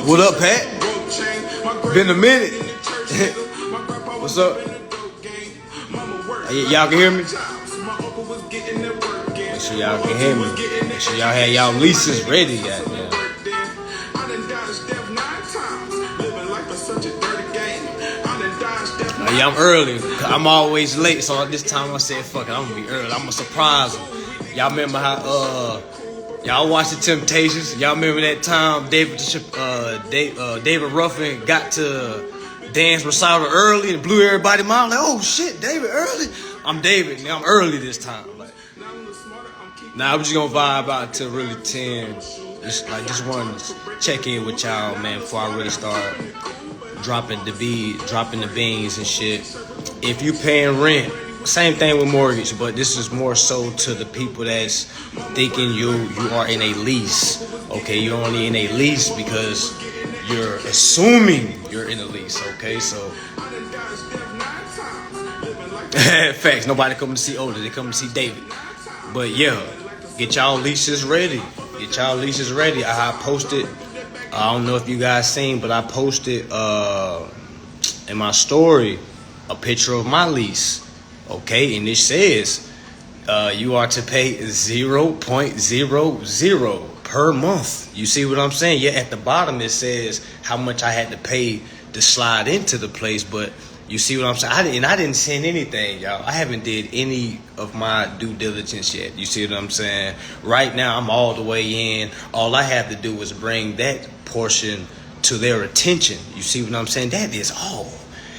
What up, Pat? Been a minute. What's up? Y'all can hear me? Make sure y'all can hear me. Make sure y'all have y'all leases ready. Goddamn. Yeah, I'm early. I'm always late, so this time I said, "Fuck it, I'm gonna be early. I'm gonna surprise them." Y'all remember how y'all watched the Temptations? Y'all remember that time David Ruffin got to dance recital early and blew everybody mind? Like, oh shit, David early. I'm David. Now I'm early this time. Like, now I'm just gonna vibe out until really 10. Just wanted to check in with y'all, man, before I really start dropping the beans and shit. If you paying rent, same thing with mortgage, but this is more so to the people that's thinking you are in a lease. Okay, you're only in a lease because you're assuming you're in a lease. Okay, so facts. Nobody come to see Oda, they come to see David. But yeah, get y'all leases ready. Get y'all leases ready. I posted. I don't know if you guys seen, but I posted in my story a picture of my lease. Okay, and it says you are to pay 0.00 per month. You see what I'm saying? Yeah, at the bottom it says how much I had to pay to slide into the place, but you see what I'm saying? I didn't send anything, y'all. I haven't did any of my due diligence yet. You see what I'm saying? Right now, I'm all the way in. All I have to do is bring that portion to their attention. You see what I'm saying? That is all.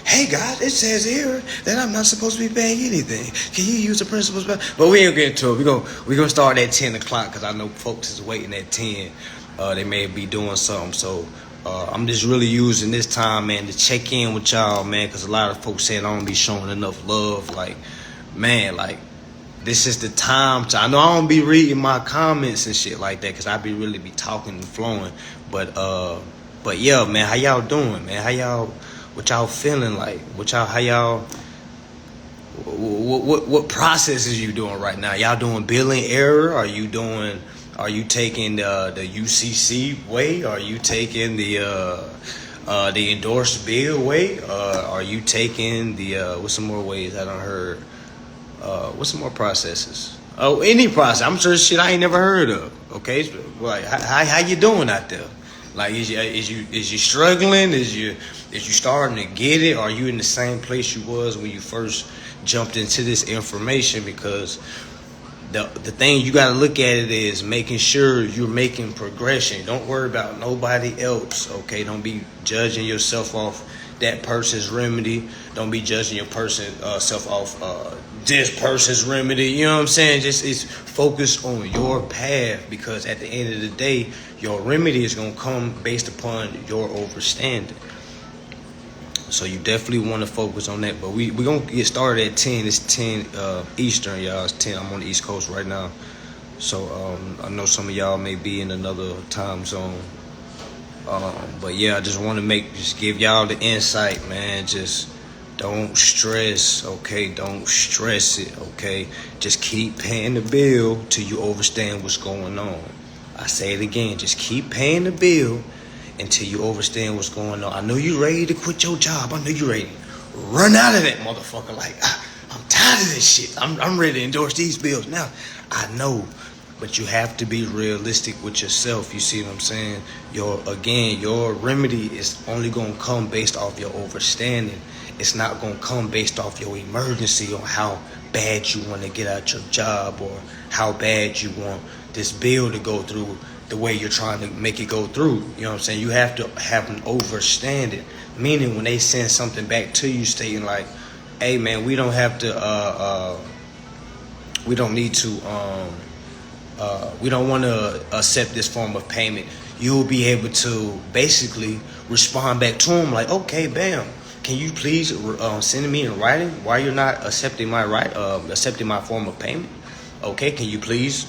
Hey, guys, it says here that I'm not supposed to be paying anything. Can you use the principal's? But we ain't getting to it. We're gonna start at 10 o'clock because I know folks is waiting at 10. They may be doing something, so... I'm just really using this time, man, to check in with y'all, man, because a lot of folks saying I don't be showing enough love. Like, man, like, this is the time to... I know I don't be reading my comments and shit like that because I be really be talking and flowing. But yeah, man, how y'all doing, man? What y'all feeling like? What processes you doing right now? Y'all doing billing error? Are you taking the UCC way? Are you taking the endorsed bill way? Are you taking the what's some more ways I done heard? What's some more processes? Oh, any process. I'm sure shit I ain't never heard of. Okay, like how you doing out there? Like is you struggling? Is you starting to get it? Are you in the same place you was when you first jumped into this information? Because the thing you got to look at it is making sure you're making progression. Don't worry about nobody else, okay? Don't be judging yourself off that person's remedy. Don't be judging yourself off this person's remedy. You know what I'm saying? Just is focus on your path, because at the end of the day, your remedy is going to come based upon your overstanding. So you definitely want to focus on that. But we're going to get started at 10. It's 10 Eastern, y'all. It's 10. I'm on the East Coast right now. So I know some of y'all may be in another time zone. But yeah, I just want to give y'all the insight, man. Just don't stress, okay? Don't stress it, okay? Just keep paying the bill till you understand what's going on. I say it again. Just keep paying the bill until you understand what's going on. I know you ready to quit your job. I know you ready to run out of that motherfucker. Like, I'm tired of this shit. I'm ready to endorse these bills now. I know, but you have to be realistic with yourself. You see what I'm saying? Your remedy is only going to come based off your understanding. It's not going to come based off your emergency on how bad you want to get out your job or how bad you want this bill to go through the way you're trying to make it go through. You know what I'm saying? You have to have an understanding. Meaning when they send something back to you stating like, hey man, we don't have to, we don't need to, we don't want to accept this form of payment. You'll be able to basically respond back to them like, okay, bam, can you please send me in writing why you're not accepting my form of payment? Okay, can you please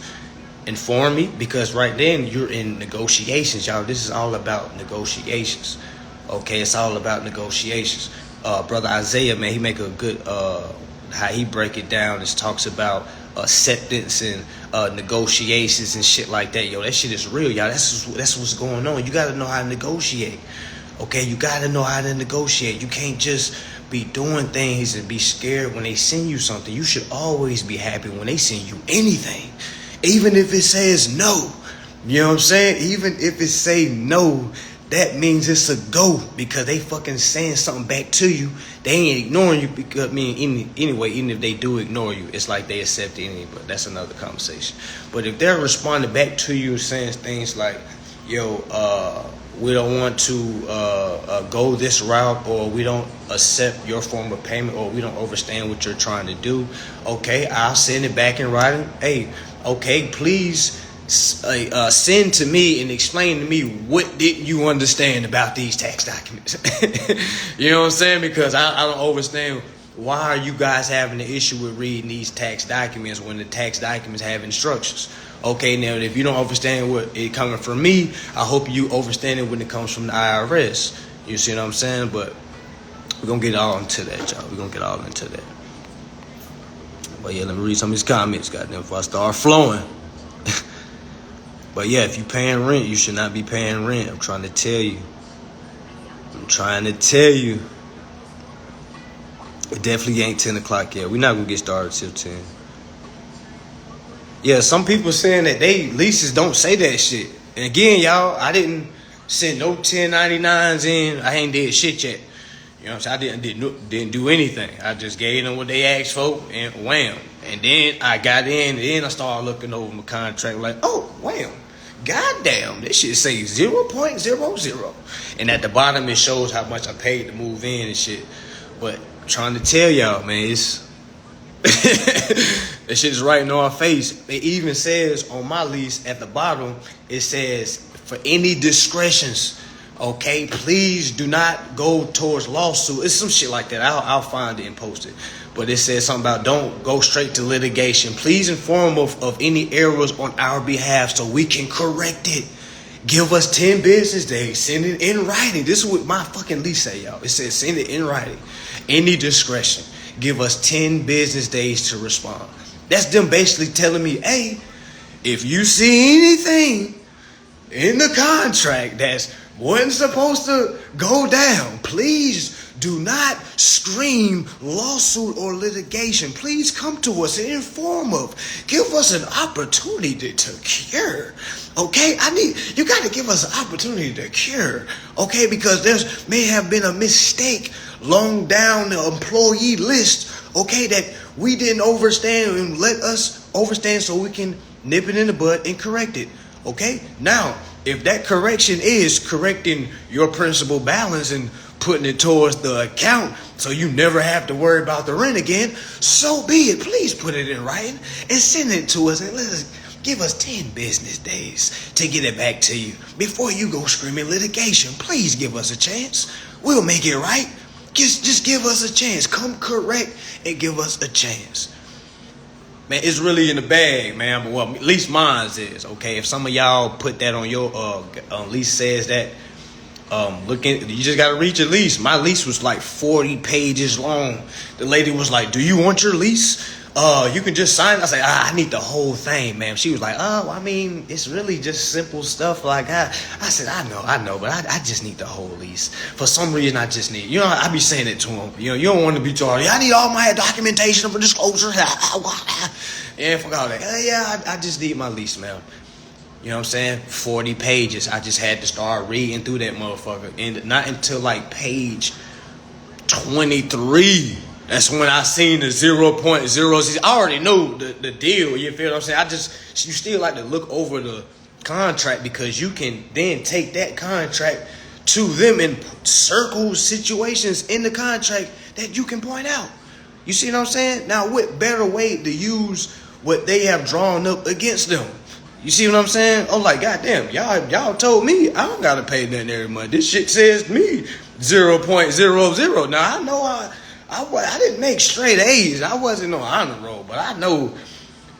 inform me? Because right then you're in negotiations, y'all. This is all about negotiations. Okay, it's all about negotiations. Brother Isaiah, man, he make a good how he break it down. This talks about acceptance and negotiations and shit like that. Yo, that shit is real, y'all. That's what's going on. You gotta know how to negotiate. Okay, you gotta know how to negotiate. You can't just be doing things and be scared when they send you something. You should always be happy when they send you anything, even if it says no. You know what I'm saying? Even if it say no, that means it's a go, because they fucking saying something back to you. They ain't ignoring you, because anyway, even if they do ignore you, it's like they accept it anyway. But that's another conversation. But if they're responding back to you saying things like, yo, we don't want to go this route, or we don't accept your form of payment, or we don't understand what you're trying to do, okay, I'll send it back in writing. Hey, okay, please send to me and explain to me what didn't you understand about these tax documents. You know what I'm saying? Because I don't understand, why are you guys having an issue with reading these tax documents when the tax documents have instructions? Okay, now if you don't understand what it coming from me, I hope you understand it when it comes from the IRS. You see what I'm saying? But we're gonna get all into that, y'all. We're gonna get all into that. But yeah, let me read some of these comments, goddamn, before I start flowing. But yeah, if you paying rent, you should not be paying rent. I'm trying to tell you. It definitely ain't 10 o'clock yet. We're not going to get started till 10. Yeah, some people saying that they leases don't say that shit. And again, y'all, I didn't send no 1099s in. I ain't did shit yet. You know what I'm saying? I didn't do anything. I just gave them what they asked for, and wham. And then I got in, and then I started looking over my contract like, oh, wham. Goddamn, this shit say 0.00. And at the bottom, it shows how much I paid to move in and shit. But I'm trying to tell y'all, man, it's... that shit's right in our face. It even says on my lease at the bottom, it says, for any discretions, okay, please do not go towards lawsuit. It's some shit like that. I'll find it and post it. But it says something about don't go straight to litigation. Please inform of any errors on our behalf so we can correct it. Give us 10 business days. Send it in writing. This is what my fucking lease say, y'all. It says send it in writing. Any discretion. Give us 10 business days to respond. That's them basically telling me, hey, if you see anything in the contract that's wasn't supposed to go down, please do not scream lawsuit or litigation. Please come to us and inform us. Give us an opportunity to cure. Okay, you got to give us an opportunity to cure. Okay, because there's may have been a mistake long down the employee list. Okay, that we didn't understand, and let us understand so we can nip it in the bud and correct it. Okay, now if that correction is correcting your principal balance and putting it towards the account so you never have to worry about the rent again, so be it. Please put it in writing and send it to us, and give us 10 business days to get it back to you before you go screaming litigation. Please give us a chance. We'll make it right. Just give us a chance. Come correct and give us a chance. Man, it's really in the bag, man. But well, at least mine is, okay? If some of y'all put that on your lease says that, you just gotta read your lease. My lease was like 40 pages long. The lady was like, do you want your lease? You can just sign it. I said, I need the whole thing, ma'am. She was like, oh, I mean, it's really just simple stuff. Like I said, I know, but I just need the whole lease. For some reason, I just need, I be saying it to them. You don't want to be told, I need all my documentation for disclosure. Yeah, fuck all that. Yeah, I just need my lease, ma'am. You know what I'm saying? 40 pages. I just had to start reading through that motherfucker. And not until like page 23. That's when I seen the 0.06. I already know the deal. You feel what I'm saying? You still like to look over the contract, because you can then take that contract to them and circle situations in the contract that you can point out. You see what I'm saying? Now, what better way to use what they have drawn up against them? You see what I'm saying? I'm like, goddamn, y'all told me I don't gotta pay nothing every month. This shit says to me 0.00. Now I know I didn't make straight A's. I wasn't on honor roll, but I know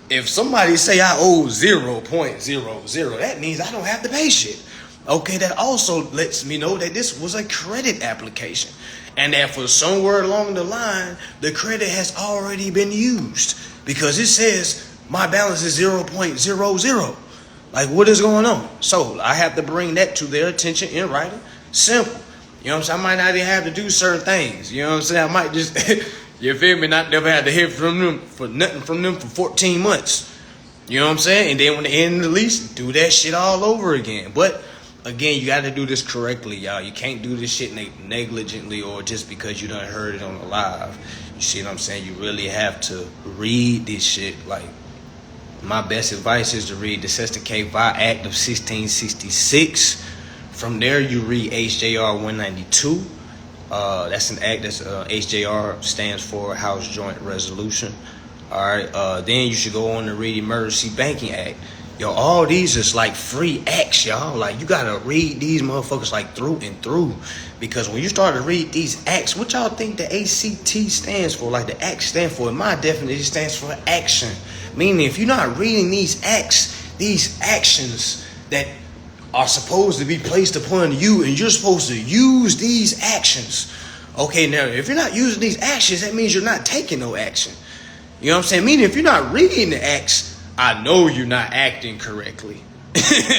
if somebody say I owe 0.00, that means I don't have to pay shit. Okay, that also lets me know that this was a credit application, and that for somewhere along the line, the credit has already been used. because it says my balance is 0.00. Like, what is going on? So I have to bring that to their attention in writing. Simple. You know what I'm saying? I might not even have to do certain things. You know what I'm saying? I might just, you feel me, not never have to hear from them for nothing from them for 14 months. You know what I'm saying? And then when they end the lease, do that shit all over again. But again, you got to do this correctly, y'all. You can't do this shit negligently or just because you done heard it on the live. You see what I'm saying? You really have to read this shit. Like, my best advice is to read the Sestakay Act of 1666. From there, you read HJR 192. That's an act that's HJR stands for House Joint Resolution. All right. Then you should go on to read Emergency Banking Act. Yo, all these is like free acts, y'all. Like, you gotta read these motherfuckers like through and through, because when you start to read these acts, what y'all think the ACT stands for? Like, the act stand for, in my definition, stands for action. Meaning, if you're not reading these acts, these actions that are supposed to be placed upon you, and you're supposed to use these actions. Okay, now, if you're not using these actions, that means you're not taking no action. You know what I'm saying? Meaning, if you're not reading the acts, I know you're not acting correctly.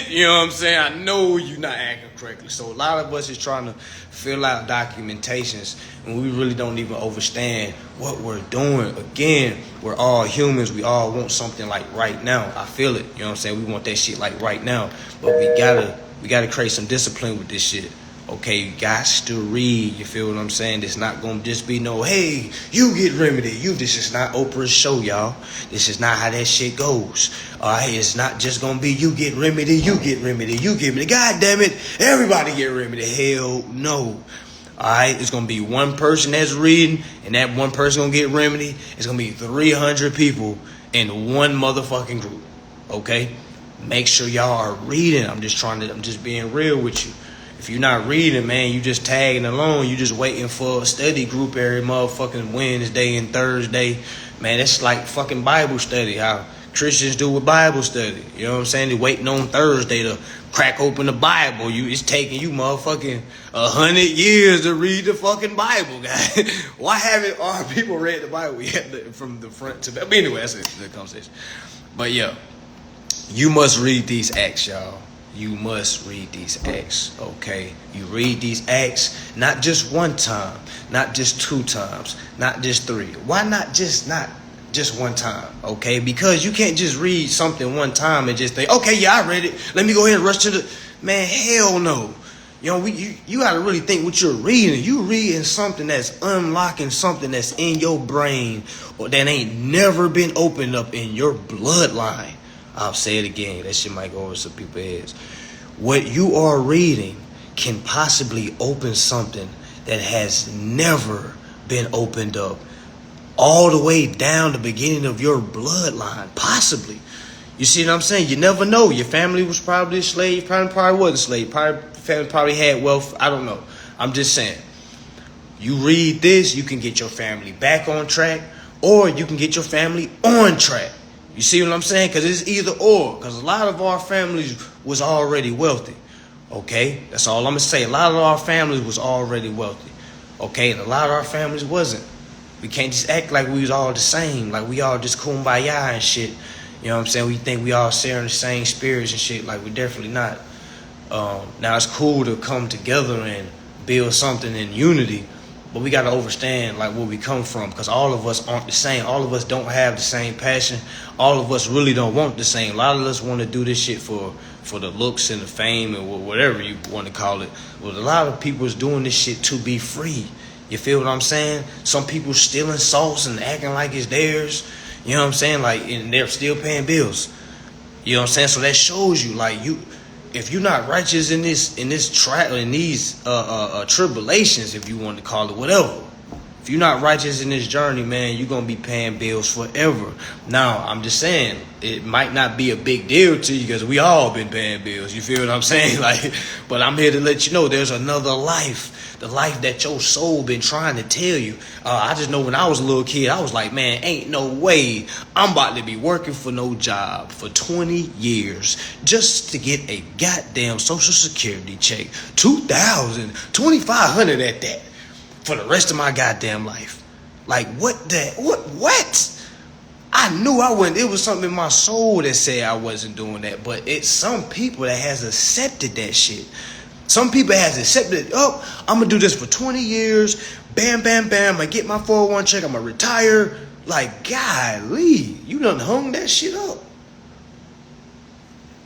You know what I'm saying? I know you're not acting correctly. So a lot of us is trying to fill out documentations, and we really don't even understand what we're doing. Again, we're all humans. We all want something like right now. I feel it. You know what I'm saying? We want that shit like right now. But we gotta create some discipline with this shit. Okay, you guys to read. You feel what I'm saying? It's not gonna just be no, hey, you get remedy. This is not Oprah's show, y'all. This is not how that shit goes. Alright, it's not just gonna be you get remedy, you get remedy, you get remedy. God damn it, everybody get remedy. Hell no. Alright, it's gonna be one person that's reading, and that one person gonna get remedy. It's gonna be 300 people in one motherfucking group. Okay? Make sure y'all are reading. I'm just being real with you. If you're not reading, man, you just tagging along. You just waiting for a study group every motherfucking Wednesday and Thursday. Man, that's like fucking Bible study, how Christians do with Bible study. You know what I'm saying? They're waiting on Thursday to crack open the Bible. It's taking you motherfucking 100 years to read the fucking Bible, guys. Why haven't our people read the Bible yet from the front to back? But anyway, that's the conversation. But yeah, you must read these acts, y'all. You must read these acts, okay? You read these acts not just one time, not just 2 times, not just 3. Why not just one time, okay? Because you can't just read something one time and just think, okay, yeah, I read it. Let me go ahead and rush to the... Man, hell no. You know, you got to really think what you're reading. You reading something that's unlocking something that's in your brain or that ain't never been opened up in your bloodline. I'll say it again. That shit might go over some people's heads. What you are reading can possibly open something that has never been opened up all the way down the beginning of your bloodline. Possibly. You see what I'm saying? You never know. Your family was probably a slave. Probably wasn't a slave. Family probably had wealth. I don't know. I'm just saying. You read this, you can get your family back on track, or you can get your family on track. You see what I'm saying? Because it's either or. Because a lot of our families was already wealthy. Okay? That's all I'm going to say. A lot of our families was already wealthy. Okay? And a lot of our families wasn't. We can't just act like we was all the same. Like we all just kumbaya and shit. You know what I'm saying? We think we all sharing the same spirits and shit. Like, we're definitely not. Now, it's cool to come together and build something in unity. But we got to understand, like, where we come from, because all of us aren't the same. All of us don't have the same passion. All of us really don't want the same. A lot of us want to do this shit for the looks and the fame and whatever you want to call it. But a lot of people is doing this shit to be free. You feel what I'm saying? Some people stealing sauce and acting like it's theirs. You know what I'm saying? Like, and they're still paying bills. You know what I'm saying? So that shows you, like, if you're not righteous in these tribulations, if you want to call it whatever, if you're not righteous in this journey, man, you're gonna be paying bills forever. Now, I'm just saying, it might not be a big deal to you because we all been paying bills. You feel what I'm saying? Like, but I'm here to let you know there's another life, the life that your soul been trying to tell you. I just know when I was a little kid, I was like, man, ain't no way I'm about to be working for no job for 20 years just to get a goddamn Social Security check, $2,000, $2,500 at that, for the rest of my goddamn life. Like, what? I knew I wasn't. It was something in my soul that said I wasn't doing that. But it's some people that has accepted that shit. Some people has accepted, oh, I'm going to do this for 20 years. Bam, bam, bam. I get my 401 check. I'm going to retire. Like, golly, you done hung that shit up.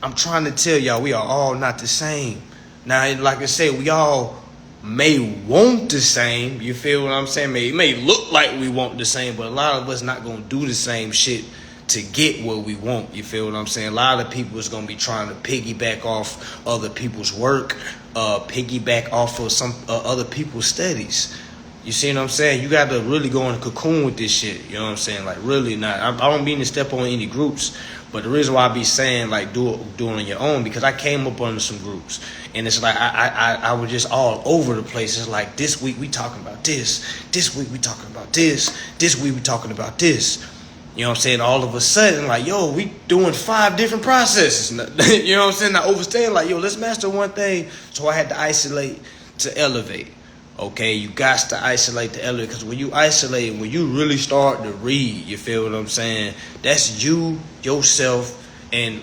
I'm trying to tell y'all, we are all not the same. Now, like I said, we all may want the same. You feel what I'm saying? It may look like we want the same, but a lot of us not going to do the same shit to get what we want. You feel what I'm saying? A lot of people is going to be trying to piggyback off other people's work, piggyback off of some other people's studies. You see what I'm saying? You got to really go in a cocoon with this shit. You know what I'm saying? Like, really not. I don't mean to step on any groups, but the reason why I be saying, like, do it on your own, because I came up under some groups. And it's like, I was just all over the place. It's like, this week we talking about this. This week we talking about this. This week we talking about this. You know what I'm saying? All of a sudden, like, yo, we doing 5 different processes. You know what I'm saying? I overstand, like, yo, let's master one thing. So I had to isolate to elevate. Okay, you got to isolate the elevate, because when you isolate, when you really start to read, you feel what I'm saying? That's you, yourself, and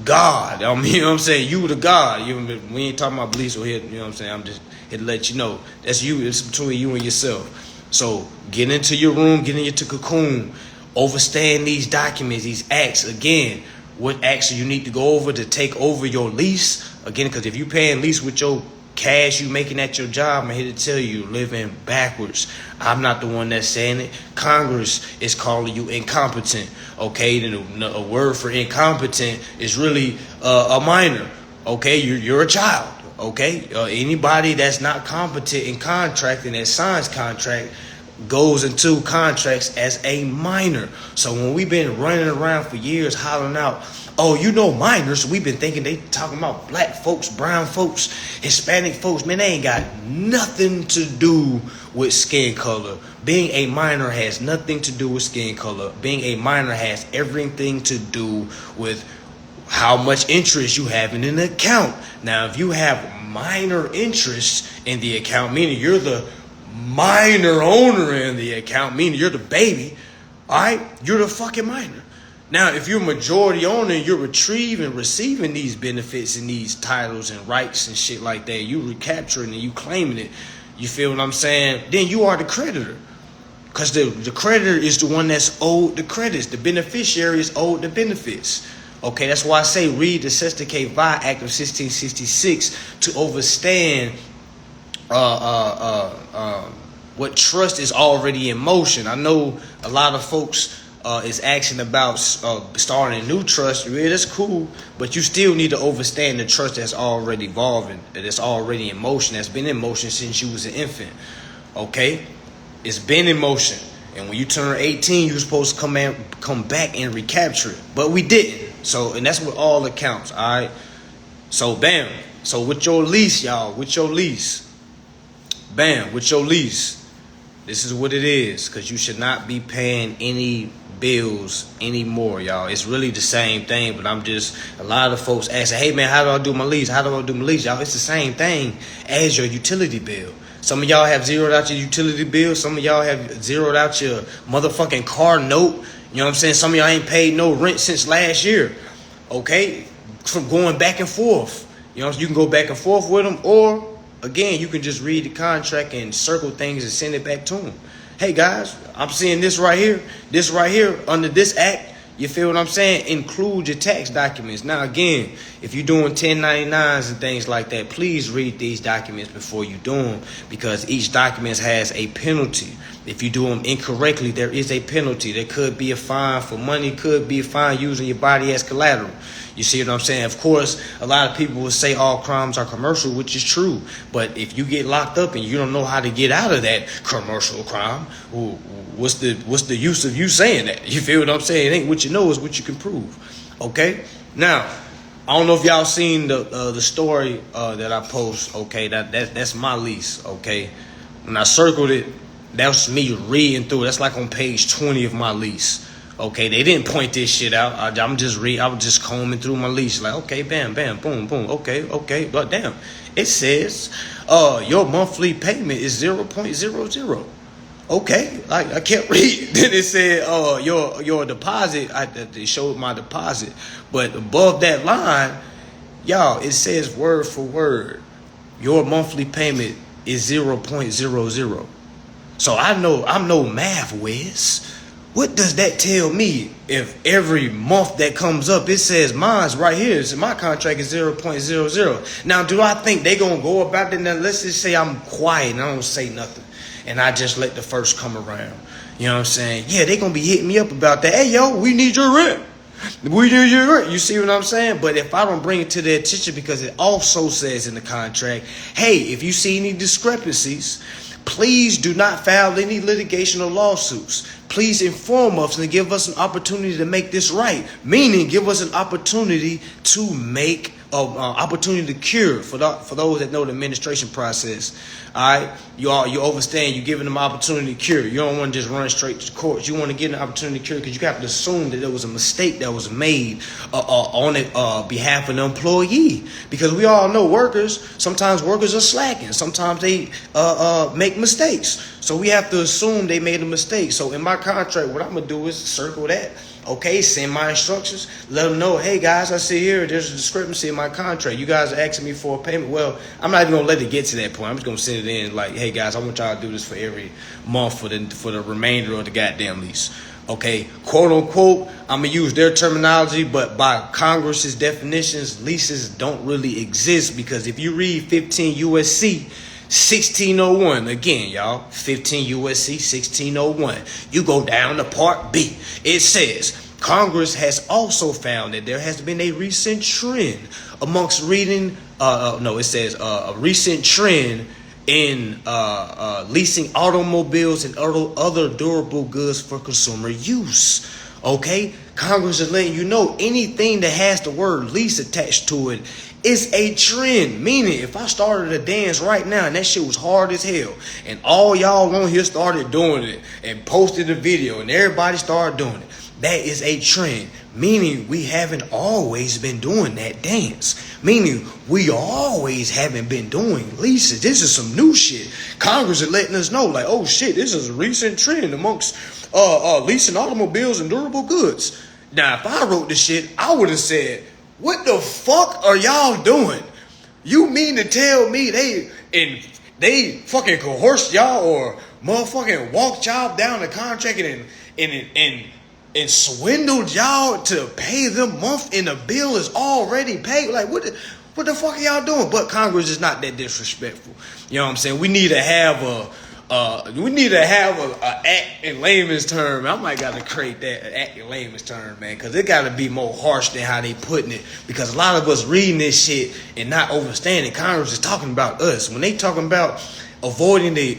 God. I mean, you know what I'm saying? You the God. We ain't talking about beliefs or here, you know what I'm saying? I'm just here to let you know. That's you. It's between you and yourself. So get into your room, get into cocoon, overstand these documents, these acts. Again, what acts do you need to go over to take over your lease? Again, because if you paying lease with your cash you making at your job, I'm here to tell you, living backwards. I'm not the one that's saying it. Congress is calling you incompetent. Okay, then a word for incompetent is really a minor. Okay, you're a child. Okay, anybody that's not competent in contracting that signs contract goes into contracts as a minor. So when we've been running around for years hollering out, oh, you know, minors, we've been thinking they talking about black folks, brown folks, Hispanic folks. Man, they ain't got nothing to do with skin color. Being a minor has nothing to do with skin color. Being a minor has everything to do with how much interest you have in an account. Now, if you have minor interest in the account, meaning you're the minor owner in the account, meaning you're the baby, all right, you're the fucking minor. Now, if you're majority owner and you're receiving these benefits and these titles and rights and shit like that, you recapturing and you claiming it, you feel what I'm saying? Then you are the creditor. Because the creditor is the one that's owed the credits. The beneficiary is owed the benefits. Okay, that's why I say read the Sesticate Vi Act of 1666 to understand what trust is already in motion. I know a lot of folks is asking about starting a new trust. Yeah, that's cool, but you still need to understand the trust that's already evolving, that's already in motion, that's been in motion since you was an infant. Okay, it's been in motion, and when you turn 18, you're supposed to come back and recapture it, but we didn't. So, and that's with all accounts. All right. So, bam. So with your lease, y'all, with your lease, bam, with your lease, this is what it is, because you should not be paying any bills anymore, y'all. It's really the same thing, but a lot of folks asking, hey man, how do I do my lease? How do I do my lease? Y'all, it's the same thing as your utility bill. Some of y'all have zeroed out your utility bill. Some of y'all have zeroed out your motherfucking car note. You know what I'm saying? Some of y'all ain't paid no rent since last year. Okay? From going back and forth. You know, you can go back and forth with them, or again, you can just read the contract and circle things and send it back to them. Hey guys, I'm seeing this right here under this act. You feel what I'm saying? Include your tax documents. Now again, if you're doing 1099s and things like that, please read these documents before you do them, because each document has a penalty. If you do them incorrectly, there is a penalty. There could be a fine for money, could be a fine using your body as collateral. You see what I'm saying? Of course, a lot of people will say all crimes are commercial, which is true. But if you get locked up and you don't know how to get out of that commercial crime, what's the use of you saying that? You feel what I'm saying? It ain't what you know, it's what you can prove. Okay? Now, I don't know if y'all seen the story that I post. Okay, that's my lease. Okay, when I circled it, that's me reading through it. That's like on page 20 of my lease. Okay, they didn't point this shit out. I was just combing through my lease. Like, okay, bam, bam, boom, boom. Okay. But damn, it says your monthly payment is 0.00. Okay, I can't read. Then it said, your deposit. They showed my deposit, but above that line, y'all, it says word for word, your monthly payment is 0.00. So I know I'm no math whiz. What does that tell me? If every month that comes up, it says mine's right here. So my contract is 0.00. Now, do I think they gonna go about it? Now, let's just say I'm quiet and I don't say nothing, and I just let the first come around. You know what I'm saying? Yeah, they gonna be hitting me up about that. Hey, yo, we need your rent. We need your rent. You see what I'm saying? But if I don't bring it to their attention, because it also says in the contract, hey, if you see any discrepancies, please do not file any litigation or lawsuits. Please inform us and give us an opportunity to make this right. Meaning, give us an opportunity to make opportunity to cure for those that know the administration process. All right, you understand. You're giving them opportunity to cure. You don't want to just run straight to court. You want to get an opportunity to cure because you have to assume that there was a mistake that was made on behalf of the employee. Because we all know sometimes workers are slacking. Sometimes they make mistakes. So we have to assume they made a mistake. So in my contract, what I'm gonna do is circle that. Okay, send my instructions. Let them know, hey guys, I see here there's a discrepancy in my contract. You guys are asking me for a payment. Well, I'm not even gonna let it get to that point. I'm just gonna send it in like, hey guys, I want y'all to do this for every month for the remainder of the goddamn lease. Okay, quote unquote, I'm gonna use their terminology, but by Congress's definitions, leases don't really exist, because if you read 15 USC 1601, again, y'all, 15 USC 1601, you go down to Part B. It says, Congress has also found that there has been a recent trend amongst a recent trend in leasing automobiles and other durable goods for consumer use. Okay, Congress is letting you know anything that has the word lease attached to it is a trend. Meaning, if I started a dance right now and that shit was hard as hell, and all y'all on here started doing it and posted a video and everybody started doing it, that is a trend. Meaning, we haven't always been doing that dance. Meaning, we always haven't been doing leases. This is some new shit. Congress is letting us know, like, oh shit, this is a recent trend amongst leasing automobiles and durable goods. Now, if I wrote this shit, I would have said, what the fuck are y'all doing? You mean to tell me they fucking coerced y'all or motherfucking walked y'all down the contract and swindled y'all to pay them month and the bill is already paid? Like, what the fuck are y'all doing? But Congress is not that disrespectful. You know what I'm saying? We need to have a act in layman's term. I might gotta create that act in layman's term, man, because it gotta be more harsh than how they putting it. Because a lot of us reading this shit and not understanding Congress is talking about us. When they talking about avoiding the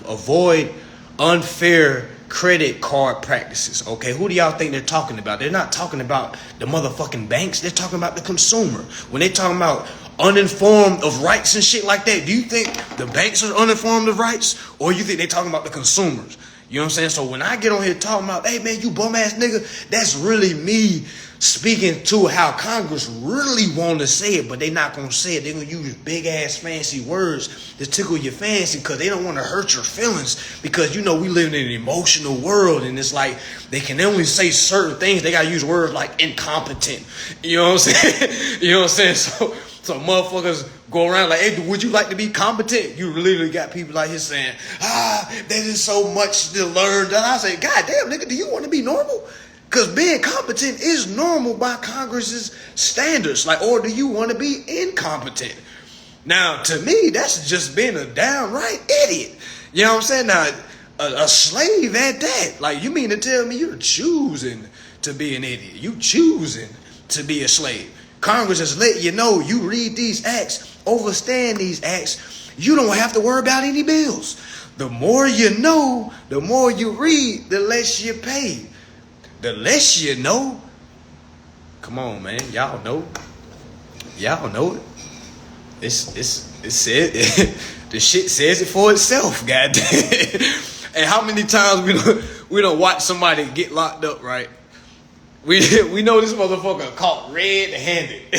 avoid unfair credit card practices. Okay, who do y'all think they're talking about? They're not talking about the motherfucking banks. They're talking about the consumer. When they talking about uninformed of rights and shit like that, do you think the banks are uninformed of rights, or you think they talking about the consumers? You know what I'm saying? So when I get on here talking about, hey man, you bum ass nigga, that's really me speaking to how Congress really want to say it, but they not gonna say it. They're gonna use big ass fancy words to tickle your fancy, because they don't want to hurt your feelings. Because you know we live in an emotional world, and it's like they can only say certain things. They gotta use words like incompetent. You know what I'm saying? You know what I'm saying? So motherfuckers go around like, hey, would you like to be competent? You literally got people like here saying, there is so much to learn. And I say, God damn, nigga, do you want to be normal? Because being competent is normal by Congress's standards. Like, or do you want to be incompetent? Now, to me, that's just being a downright idiot. You know what I'm saying? Now, a slave at that. Like, you mean to tell me you're choosing to be an idiot? You choosing to be a slave? Congress has let you know, you read these acts, understand these acts, you don't have to worry about any bills. The more you know, the more you read, the less you pay. The less you know. Come on, man. Y'all know. Y'all know it. It said the shit says it for itself, goddamn. And how many times we don't watch somebody get locked up, right? We know this motherfucker caught red-handed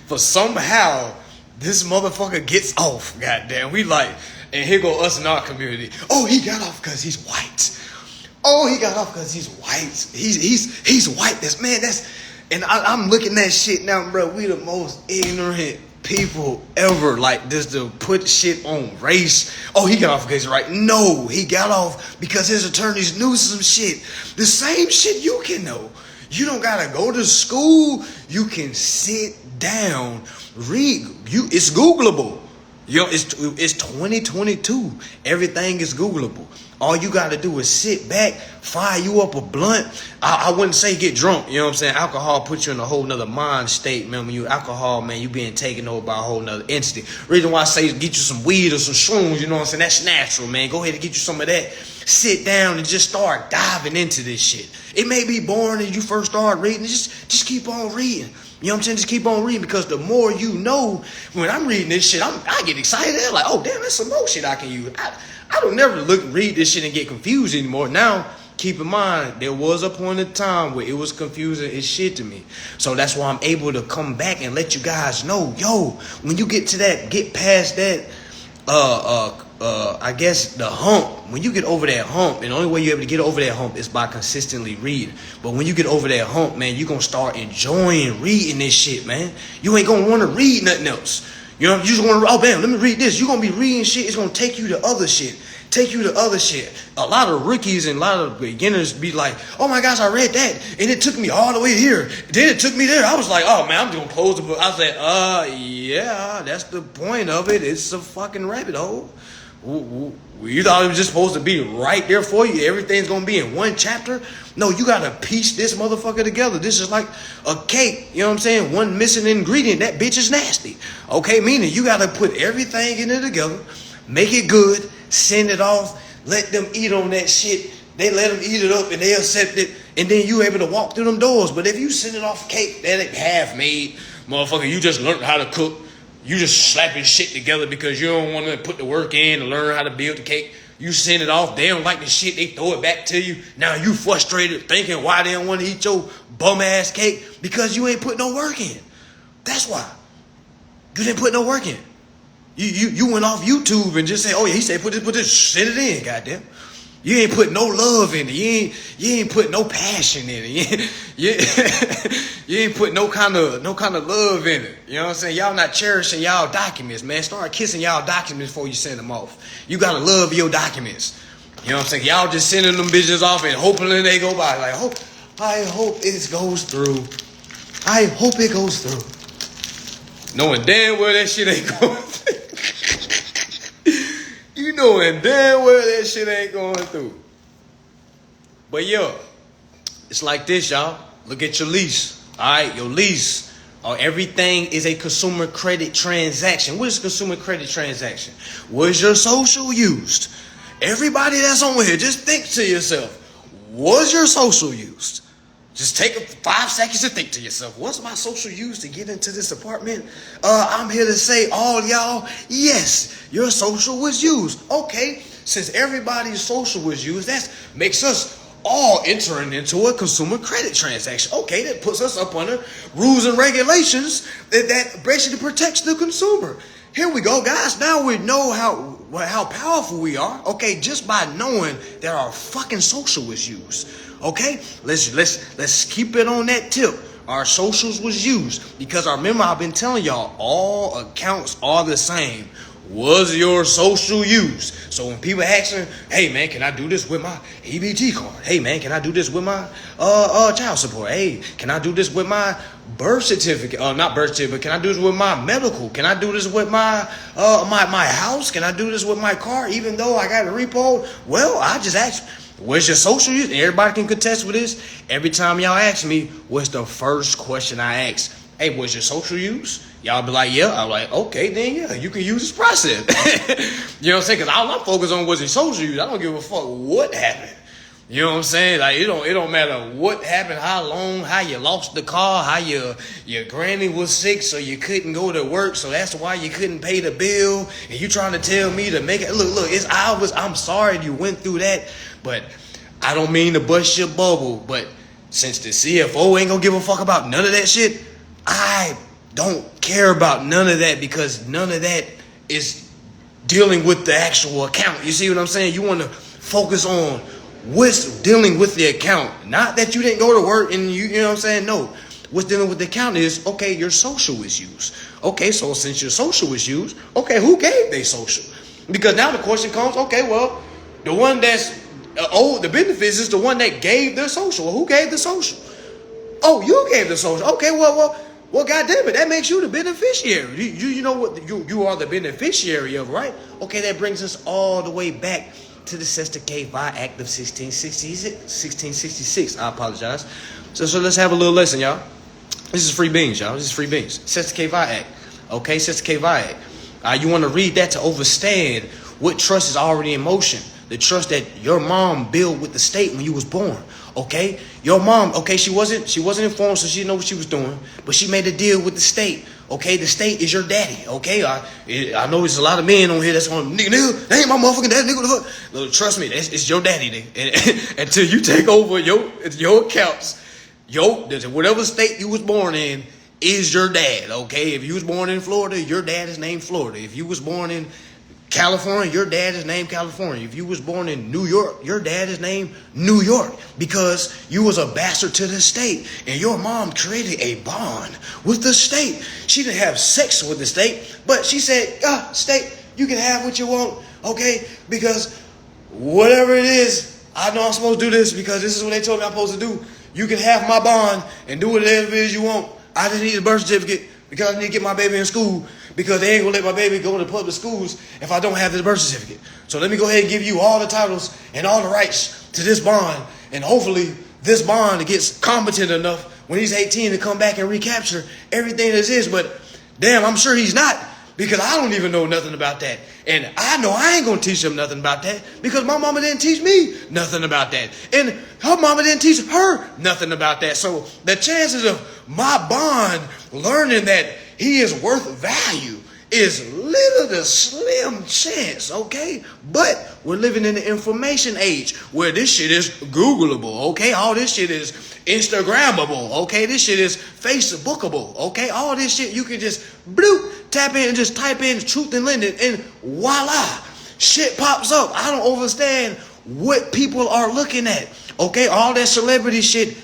for somehow This motherfucker gets off. Goddamn, we like, and here go us in our community. Oh, he got off because he's white. Oh, he got off because he's white. He's white. And I'm looking at shit now, bro. We the most ignorant people ever. Like this to put shit on race. Oh, he got off because he's right. No, he got off because his attorneys knew some shit. The same shit you can know. You don't gotta go to school. You can sit down, read. It's Googleable. It's 2022. Everything is Googleable. All you got to do is sit back, fire you up a blunt. I wouldn't say get drunk. You know what I'm saying? Alcohol puts you in a whole nother mind state, man. When you alcohol, man, you being taken over by a whole nother entity. Reason why I say get you some weed or some shrooms, you know what I'm saying? That's natural, man. Go ahead and get you some of that. Sit down and just start diving into this shit. It may be boring as you first start reading. Just keep on reading. You know what I'm saying? Just keep on reading, because the more you know, when I'm reading this shit, I get excited. I'm like, oh, damn, there's some more shit I can use. I don't never read this shit and get confused anymore. Now, keep in mind, there was a point in time where it was confusing as shit to me. So that's why I'm able to come back and let you guys know, yo, when you get to that, get past that, I guess the hump. When you get over that hump, and the only way you're able to get over that hump is by consistently reading. But when you get over that hump, man, you're going to start enjoying reading this shit, man. You ain't going to want to read nothing else. You know, you just want to, oh, damn, let me read this. You're going to be reading shit. It's going to take you to other shit. A lot of rookies and a lot of beginners be like, oh my gosh, I read that, and it took me all the way here. Then it took me there. I was like, oh man, I'm just going to close the book. I was like, yeah, that's the point of it. It's a fucking rabbit hole. You thought it was just supposed to be right there for you. Everything's going to be in one chapter. No, you got to piece this motherfucker together. This is like a cake. You know what I'm saying? One missing ingredient. That bitch is nasty. Okay, meaning you got to put everything in it together, make it good, send it off, let them eat on that shit. They let them eat it up and they accept it. And then you able to walk through them doors. But if you send it off cake that ain't half made, motherfucker, you just learned how to cook. You just slapping shit together because you don't want to put the work in to learn how to build the cake. You send it off. They don't like the shit. They throw it back to you. Now you frustrated thinking why they don't want to eat your bum ass cake, because you ain't put no work in. That's why. You didn't put no work in. You went off YouTube and just said, oh yeah, he said put this, send it in, goddamn. You ain't put no love in it. You ain't put no passion in it. You ain't put no kind of love in it. You know what I'm saying? Y'all not cherishing y'all documents, man. Start kissing y'all documents before you send them off. You gotta love your documents. You know what I'm saying? Y'all just sending them bitches off and hoping that they go by. Like, I hope it goes through. I hope it goes through. Knowing damn well that shit ain't going through. You knowing damn well that shit ain't going through. But yo, it's like this, y'all. Look at your lease. Alright, your lease. Everything is a consumer credit transaction. What is a consumer credit transaction? Was your social used? Everybody that's on here, just think to yourself, was your social used? Just take 5 seconds to think to yourself, was my social used to get into this apartment? I'm here to say, all y'all, yes, your social was used. Okay, since everybody's social was used, that makes us all entering into a consumer credit transaction. Okay, that puts us up under rules and regulations that basically protects the consumer. Here we go, guys. Now we know how powerful we are. Okay, just by knowing that our fucking social was used. Okay, let's keep it on that tip. Our socials was used, because I remember I've been telling y'all all accounts are the same. Was your social used? So when people asking, hey man, can I do this with my EBT card? Hey man, can I do this with my child support? Hey, can I do this with my birth certificate? Not birth certificate, can I do this with my medical? Can I do this with my my house? Can I do this with my car? Even though I got a repo? Well, I just asked, what's your social use? Everybody can contest with this. Every time y'all ask me, what's the first question I ask? Hey, what's your social use? Y'all be like, yeah. I'm like, okay, then yeah, you can use this process. You know what I'm saying? Because all I'm focused on was your social use. I don't give a fuck what happened. You know what I'm saying? Like, it don't matter what happened, how long, how you lost the car, how your granny was sick, so you couldn't go to work, so that's why you couldn't pay the bill, and you trying to tell me to make it. Look, I'm sorry you went through that, but I don't mean to bust your bubble, but since the CFO ain't gonna give a fuck about none of that shit, Don't care about none of that, because none of that is dealing with the actual account. You see what I'm saying? You want to focus on what's dealing with the account. Not that you didn't go to work and you know what I'm saying? No. What's dealing with the account is, okay, your social is used. Okay, so since your social is used, okay, who gave they social? Because now the question comes, okay, well, the one that's owed the benefits is the one that gave their social. Well, who gave the social? Oh, you gave the social. Okay, well, goddamn it, that makes you the beneficiary. You know what you are the beneficiary of, right? Okay, that brings us all the way back to the Cestui Que Vie Act of 1666. I apologize. So let's have a little lesson, y'all. This is free beans, y'all. This is free beans. Cestui Que Vie Act. Okay, Cestui Que Vie Act. You want to read that to understand what trust is already in motion. The trust that your mom built with the state when you was born. Okay, your mom. Okay, she wasn't informed, so she didn't know what she was doing. But she made a deal with the state. Okay, the state is your daddy. Okay, I know there's a lot of men on here that's on nigga. That ain't my motherfucking daddy, nigga. What the fuck? Look, trust me, it's your daddy, nigga. And until you take over your accounts, whatever state you was born in is your dad. Okay, if you was born in Florida, your dad is named Florida. If you was born in California, your dad is named California. If you was born in New York, your dad is named New York, because you was a bastard to the state, and your mom created a bond with the state. She didn't have sex with the state, but she said, state, you can have what you want, okay? Because whatever it is, I know I'm supposed to do this because this is what they told me I'm supposed to do. You can have my bond and do whatever it is you want. I just need a birth certificate because I need to get my baby in school, because they ain't gonna let my baby go to public schools if I don't have the birth certificate. So let me go ahead and give you all the titles and all the rights to this bond, and hopefully this bond gets competent enough when he's 18 to come back and recapture everything that's his. But damn, I'm sure he's not, because I don't even know nothing about that. And I know I ain't gonna teach him nothing about that, because my mama didn't teach me nothing about that. And her mama didn't teach her nothing about that. So the chances of my bond learning that he is worth value is little to slim chance, okay? But we're living in the information age where this shit is Googleable, okay? All this shit is Instagrammable, okay? This shit is Facebookable, okay? All this shit you can just bloop, tap in and just type in truth and lending, and voila, shit pops up. I don't understand what people are looking at, okay? All that celebrity shit,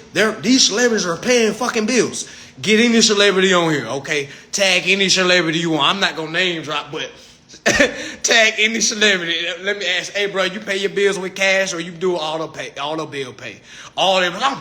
these celebrities are paying fucking bills. Get any celebrity on here, okay? Tag any celebrity you want. I'm not gonna name drop, but tag any celebrity. Let me ask, hey, bro, you pay your bills with cash or you do auto bill pay? All them, I got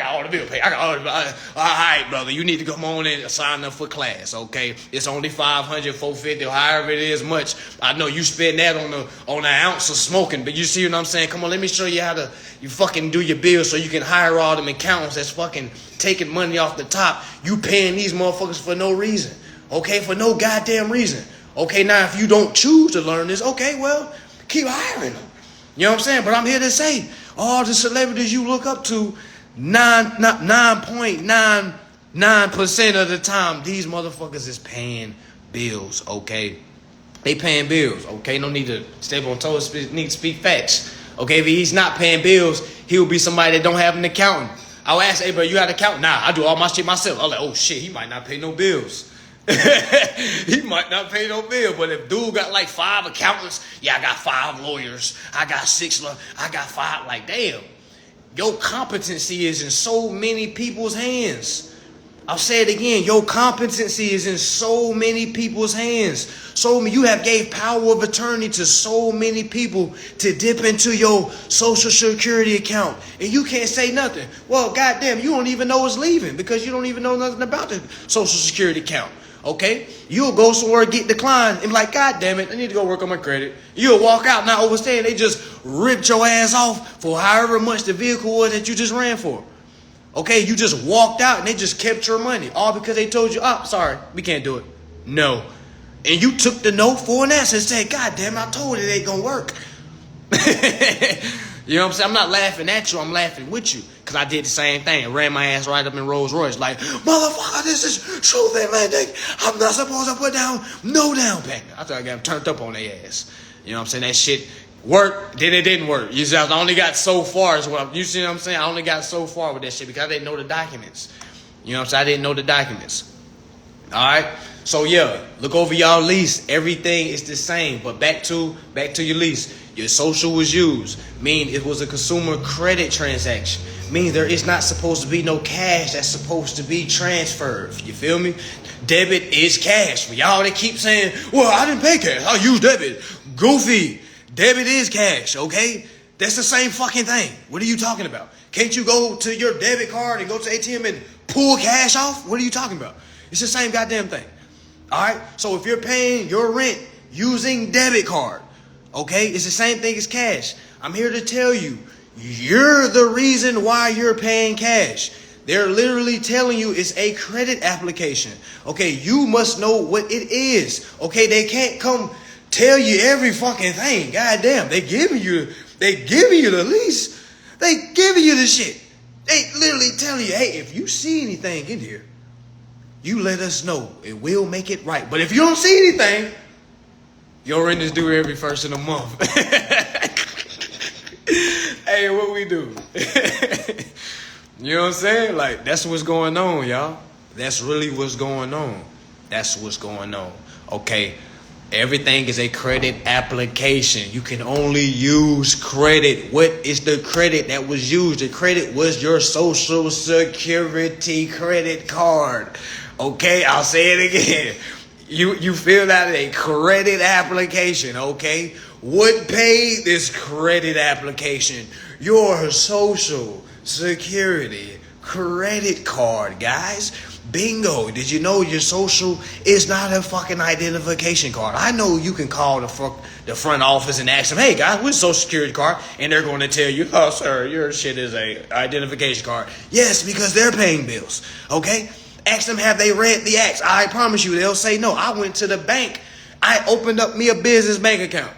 all the bill pay. I got all the, all right, brother, you need to come on and sign up for class, okay? It's only $500, $450, however it is much. I know you spend that on an ounce of smoking, but you see what I'm saying? Come on, let me show you how to you fucking do your bills so you can hire all them accountants that's fucking taking money off the top. You paying these motherfuckers for no reason, okay? For no goddamn reason. Okay, now if you don't choose to learn this, okay, well, keep hiring them. You know what I'm saying? But I'm here to say, all the celebrities you look up to, 9.99% of the time, these motherfuckers is paying bills, okay? They paying bills, okay? No need to step on toes, need to speak facts. Okay, if he's not paying bills, he'll be somebody that don't have an accountant. I'll ask, hey, bro, you got an accountant? Nah, I do all my shit myself. I'm like, oh, shit, he might not pay no bills. He might not pay no bill, but if dude got like 5 accountants, yeah, I got 5 lawyers, I got 6, I got 5, like, damn. Your competency is in so many people's hands. I'll say it again, your competency is in so many people's hands. You have gave power of attorney to so many people to dip into your social security account, and you can't say nothing. Well, goddamn, you don't even know it's leaving because you don't even know nothing about the social security account. Okay, you'll go somewhere, get declined, and be like, God damn it, I need to go work on my credit. You'll walk out, not overstaying. They just ripped your ass off for however much the vehicle was that you just ran for. Okay, you just walked out and they just kept your money, all because they told you, sorry, we can't do it. No. And you took the no for an answer and said, God damn it, I told you it ain't gonna work. You know what I'm saying? I'm not laughing at you, I'm laughing with you. Because I did the same thing. I ran my ass right up in Rolls Royce. Like, motherfucker, this is truth and landing. I'm not supposed to put down no down payment. I thought I got turned up on their ass. You know what I'm saying? That shit worked, then it didn't work. You see, I only got so far as well. You see what I'm saying? I only got so far with that shit because I didn't know the documents. You know what I'm saying? I didn't know the documents. All right. So yeah, look over y'all lease. Everything is the same. But back to your lease. Your social was used. Meaning it was a consumer credit transaction. Meaning there is not supposed to be no cash that's supposed to be transferred. You feel me? Debit is cash. For y'all that keep saying, well, I didn't pay cash. I use debit. Goofy. Debit is cash, okay? That's the same fucking thing. What are you talking about? Can't you go to your debit card and go to ATM and pull cash off? What are you talking about? It's the same goddamn thing. All right? So if you're paying your rent using debit card, okay, it's the same thing as cash. I'm here to tell you, you're the reason why you're paying cash. They're literally telling you it's a credit application. Okay, you must know what it is. Okay, they can't come tell you every fucking thing. Goddamn, they giving you the lease. They giving you the shit. They literally telling you, hey, if you see anything in here, you let us know. It will make it right. But if you don't see anything, your rent is due every first of the month. Hey, what we do? You know what I'm saying? Like, that's what's going on, y'all. That's really what's going on. That's what's going on. Okay. Everything is a credit application. You can only use credit. What is the credit that was used? The credit was your Social Security credit card. Okay, I'll say it again. You filled out a credit application, okay? What paid this credit application? Your Social Security credit card, guys. Bingo. Did you know your social is not a fucking identification card? I know you can call the front office and ask them, hey guys, what's social security card? And they're going to tell you, oh sir, your shit is a identification card. Yes, because they're paying bills. Okay? Ask them, have they read the acts? I promise you, they'll say no. I went to the bank. I opened up me a business bank account.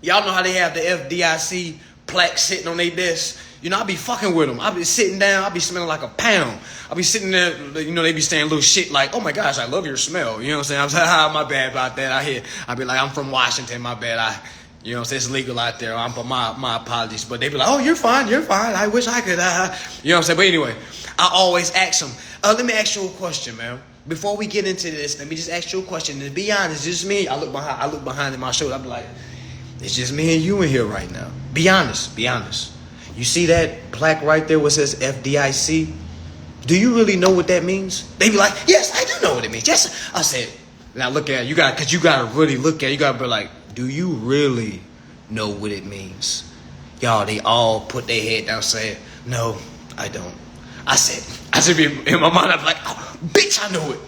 Y'all know how they have the FDIC plaque sitting on their desk? You know, I be fucking with them. I be sitting down. I be smelling like a pound. I be sitting there, you know, they be saying little shit like, oh my gosh, I love your smell. You know what I'm saying? I'm like, my bad about that. I be like, I'm from Washington, my bad. You know what I'm saying? It's legal out there. My apologies. But they be like, oh, you're fine. I wish I could. You know what I'm saying? But anyway, I always ask them, let me ask you a question, man. Before we get into this, let me just ask you a question. And to be honest, it's just me. I look behind in my shoulder. I be like, it's just me and you in here right now. Be honest. You see that plaque right there where it says FDIC? Do you really know what that means? They be like, yes, I do know what it means. Yes. I said, now look at it. Because you got to really look at it. You got to be like, do you really know what it means? Y'all, they all put their head down and say, no, I don't. I said, in my mind, I'm like, oh, bitch, I know it.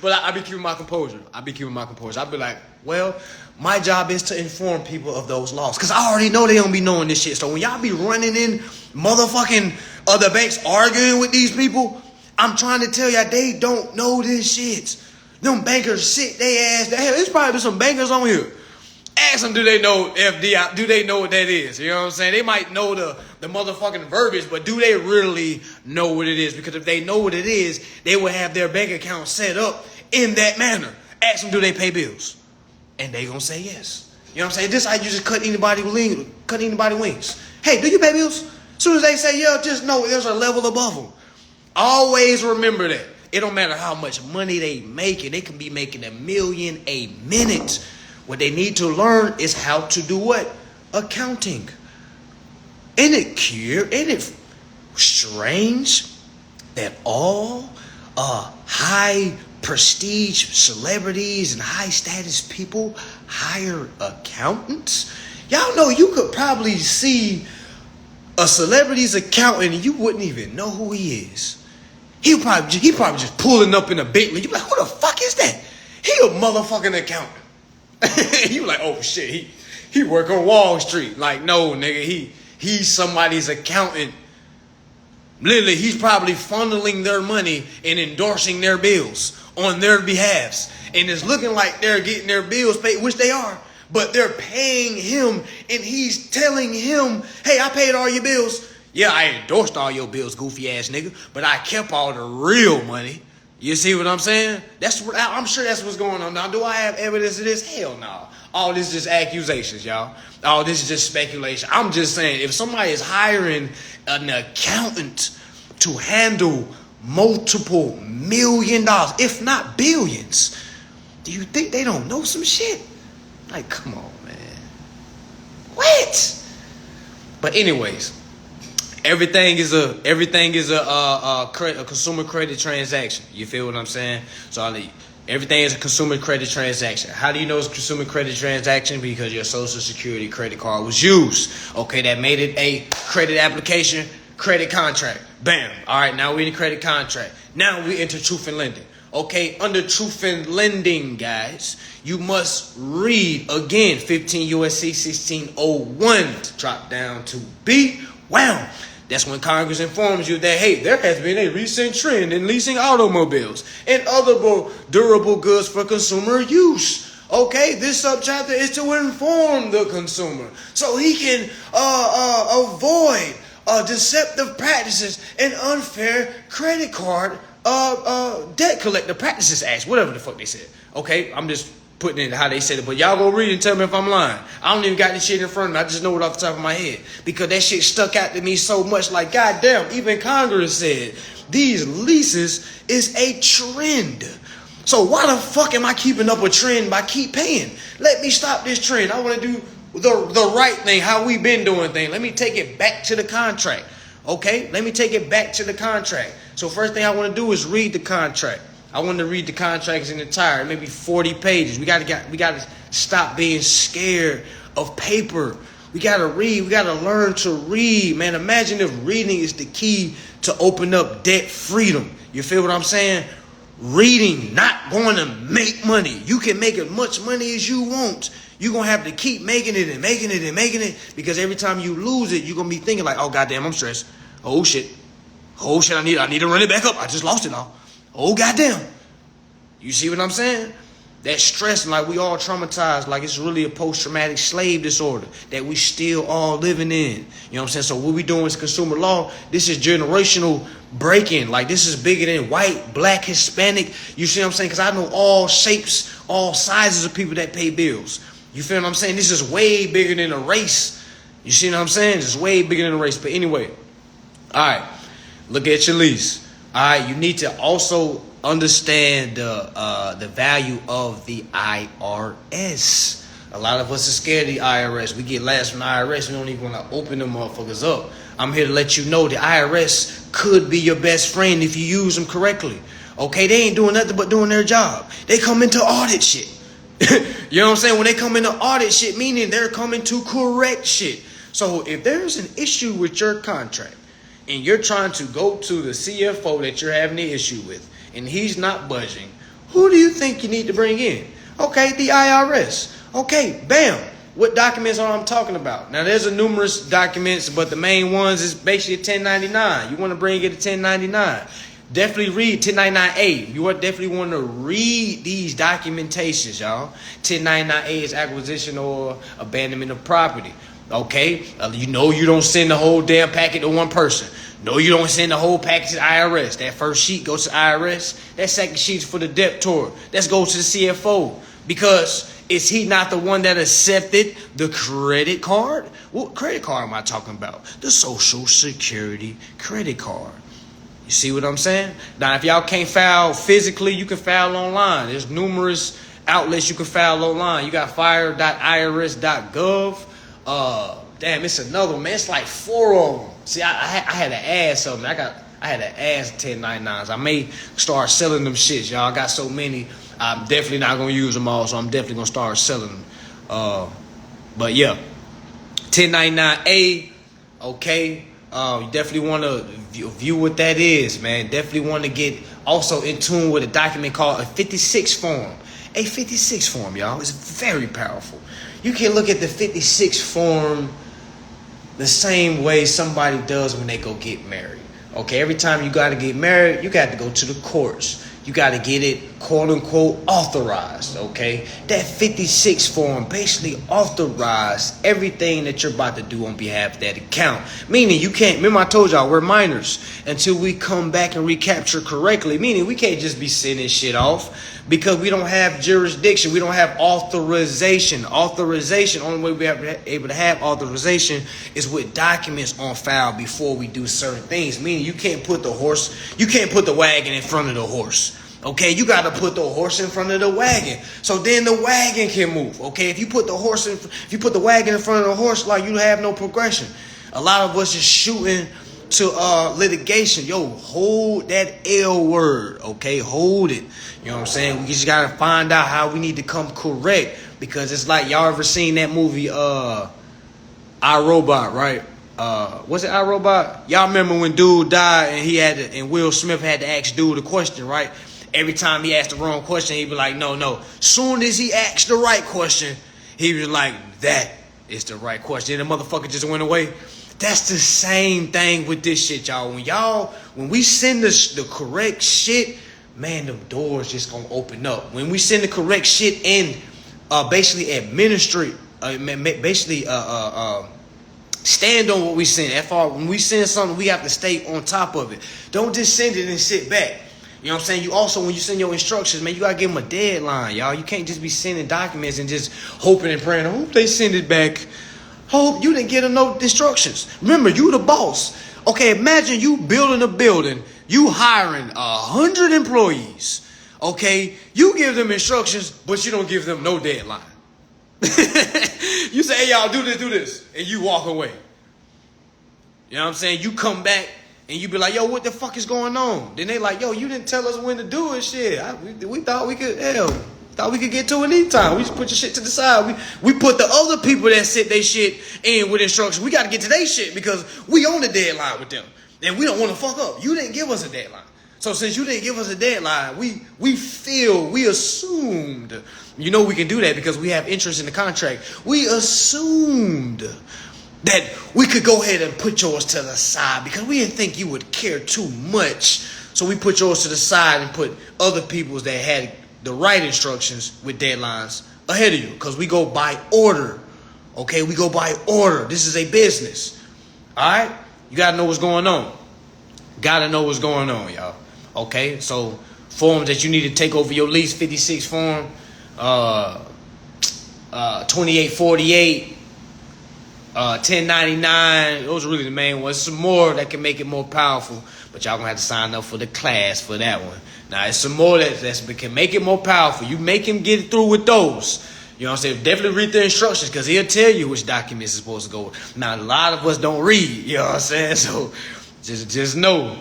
But I be keeping my composure. I be like, well, my job is to inform people of those laws. Because I already know they don't be knowing this shit. So when y'all be running in motherfucking other banks arguing with these people, I'm trying to tell y'all they don't know this shit. Them bankers sit their ass down. Hell, there's probably some bankers on here. Ask them, do they know FDI? Do they know what that is? You know what I'm saying? They might know the motherfucking verbiage, but do they really know what it is? Because if they know what it is, they will have their bank account set up in that manner. Ask them, do they pay bills? And they gonna say yes. You know what I'm saying? This is how you just cut anybody wings. Hey, do you pay bills? As soon as they say yeah, just know there's a level above them. Always remember that. It don't matter how much money they making. They can be making $1 million a minute. What they need to learn is how to do what? Accounting. Isn't it strange that all high prestige celebrities and high status people hire accountants? Y'all know you could probably see a celebrity's accountant and you wouldn't even know who he is. He probably just pulling up in a Bentley. You be like, who the fuck is that? He a motherfucking accountant. You like, oh shit, he work on Wall Street. Like, no, nigga, he's somebody's accountant. Literally, he's probably funneling their money and endorsing their bills on their behalves. And it's looking like they're getting their bills paid, which they are. But they're paying him and he's telling him, hey, I paid all your bills. Yeah, I endorsed all your bills, goofy ass nigga. But I kept all the real money. You see what I'm saying? I'm sure that's what's going on. Now, do I have evidence of this? Hell no. All this is just accusations, y'all. All this is just speculation. I'm just saying, if somebody is hiring an accountant to handle multiple $1 million, if not billions. Do you think they don't know some shit? Like, come on, man. What? But anyways, everything is a consumer credit transaction. You feel what I'm saying? So everything is a consumer credit transaction. How do you know it's a consumer credit transaction? Because your social security credit card was used. Okay, that made it a credit application, credit contract. Bam. All right, now we're in a credit contract. Now we enter truth in lending. Okay, under truth in lending, guys, you must read again 15 USC 1601 to drop down to B. Wow. That's when Congress informs you that, hey, there has been a recent trend in leasing automobiles and other durable goods for consumer use. Okay, this subchapter is to inform the consumer so he can avoid deceptive practices and unfair credit card debt collector practices act, whatever the fuck they said. Okay, I'm just putting it how they said it, but y'all go read and tell me if I'm lying. I don't even got this shit in front of me. I just know it off the top of my head because that shit stuck out to me so much. Like, goddamn, even Congress said these leases is a trend. So why the fuck am I keeping up a trend by keep paying? Let me stop this trend. I want to do the right thing, how we been doing things. Let me take it back to the contract. Okay, let me take it back to the contract. So first thing I want to do is read the contract. I want to read the contracts in entirety, maybe 40 pages. We gotta stop being scared of paper. We gotta read. We gotta learn to read, man. Imagine if reading is the key to open up debt freedom. You feel what I'm saying? Reading, not going to make money. You can make as much money as you want. You're going to have to keep making it and making it and making it, because every time you lose it, you're going to be thinking like, oh, goddamn, I'm stressed. Oh, shit. Oh, shit, I need to run it back up. I just lost it all. Oh, goddamn. You see what I'm saying? That stress, like we all traumatized, like it's really a post-traumatic slave disorder that we still all living in. You know what I'm saying? So what we doing is consumer law. This is generational breaking. Like this is bigger than white, black, Hispanic. You see what I'm saying? Because I know all shapes, all sizes of people that pay bills. You feel what I'm saying? This is way bigger than a race. You see what I'm saying? It's way bigger than a race. But anyway, all right, look at your lease. All right, you need to also understand the value of the IRS. A lot of us are scared of the IRS. We get last from the IRS. We don't even want to open them motherfuckers up. I'm here to let you know the IRS could be your best friend if you use them correctly. Okay, they ain't doing nothing but doing their job. They come into audit shit. You know what I'm saying? When they come into audit shit, meaning they're coming to correct shit. So if there's an issue with your contract and you're trying to go to the CFO that you're having the issue with, and he's not budging, who do you think you need to bring in? Okay, the IRS. Okay, bam. What documents are I'm talking about? Now, there's a numerous documents, but the main ones is basically a 1099. You want to bring it a 1099. Definitely read 1099A. You definitely want to read these documentations, y'all. 1099A is acquisition or abandonment of property. Okay? You know you don't send the whole damn packet to one person. No, you don't send the whole package to the IRS. That first sheet goes to the IRS. That second sheet's for the debtor. Let's go to the CFO. Because is he not the one that accepted the credit card? What credit card am I talking about? The Social Security credit card. You see what I'm saying? Now, if y'all can't file physically, you can file online. There's numerous outlets you can file online. You got fire.irs.gov. Damn, it's another one, man. It's like 4 of them. See, I had to add something. I had to add 1099s. I may start selling them shits, y'all. I got so many. I'm definitely not going to use them all, so I'm definitely going to start selling them. But yeah, 1099A, okay. You definitely want to view what that is, man. Definitely want to get also in tune with a document called a 56 form. A 56 form, y'all, is very powerful. You can look at the 56 form the same way somebody does when they go get married. Okay, every time you got to get married, you got to go to the courts. You got to get it quote unquote authorized, okay? That 56 form basically authorized everything that you're about to do on behalf of that account. Meaning you can't, remember I told y'all we're minors until we come back and recapture correctly. Meaning we can't just be sending shit off because we don't have jurisdiction. We don't have authorization. Only way we are able to have authorization is with documents on file before we do certain things. Meaning you can't put the wagon in front of the horse. Okay, you got to put the horse in front of the wagon, so then the wagon can move. Okay, if you put the wagon in front of the horse, like, you have no progression. A lot of us is shooting to litigation. Yo, hold that L word. Okay, hold it. You know what I'm saying? We just gotta find out how we need to come correct, because it's like, y'all ever seen that movie I, Robot, right? Was it I, Robot? Y'all remember when dude died and Will Smith had to ask dude a question, right? Every time he asked the wrong question, he'd be like, no. Soon as he asked the right question, he was like, that is the right question. And the motherfucker just went away. That's the same thing with this shit, y'all. When we send the correct shit, man, them doors just gonna open up. When we send the correct shit and basically administrate, stand on what we send. When we send something, we have to stay on top of it. Don't just send it and sit back. You know what I'm saying? You also, when you send your instructions, man, you gotta give them a deadline, y'all. You can't just be sending documents and just hoping and praying, I hope they send it back. Hope you didn't get them no instructions. Remember, you the boss. Okay, imagine you building a building, you hiring 100 employees. Okay, you give them instructions, but you don't give them no deadline. You say, hey, y'all, do this, and you walk away. You know what I'm saying? You come back and you be like, yo, what the fuck is going on? Then they like, yo, you didn't tell us when to do it. Shit, we thought we could get to it anytime. We just put your shit to the side. We put the other people that sit their shit in with instructions. We got to get to their shit because we on the deadline with them. And we don't want to fuck up. You didn't give us a deadline. So since you didn't give us a deadline, we assumed, you know we can do that because we have interest in the contract. We assumed that we could go ahead and put yours to the side because we didn't think you would care too much. So we put yours to the side and put other people's that had the right instructions with deadlines ahead of you, because we go by order. Okay, we go by order. This is a business. All right, you gotta know what's going on. Gotta know what's going on, y'all. Okay, so forms that you need to take over your lease: 56 form, 2848, 1099. Those are really the main ones. Some more that can make it more powerful, but y'all gonna have to sign up for the class for that one. Now, it's some more that can make it more powerful. You make him get through with those. You know what I'm saying? Definitely read the instructions, because he'll tell you which documents is supposed to go. Now, a lot of us don't read. You know what I'm saying? So just know,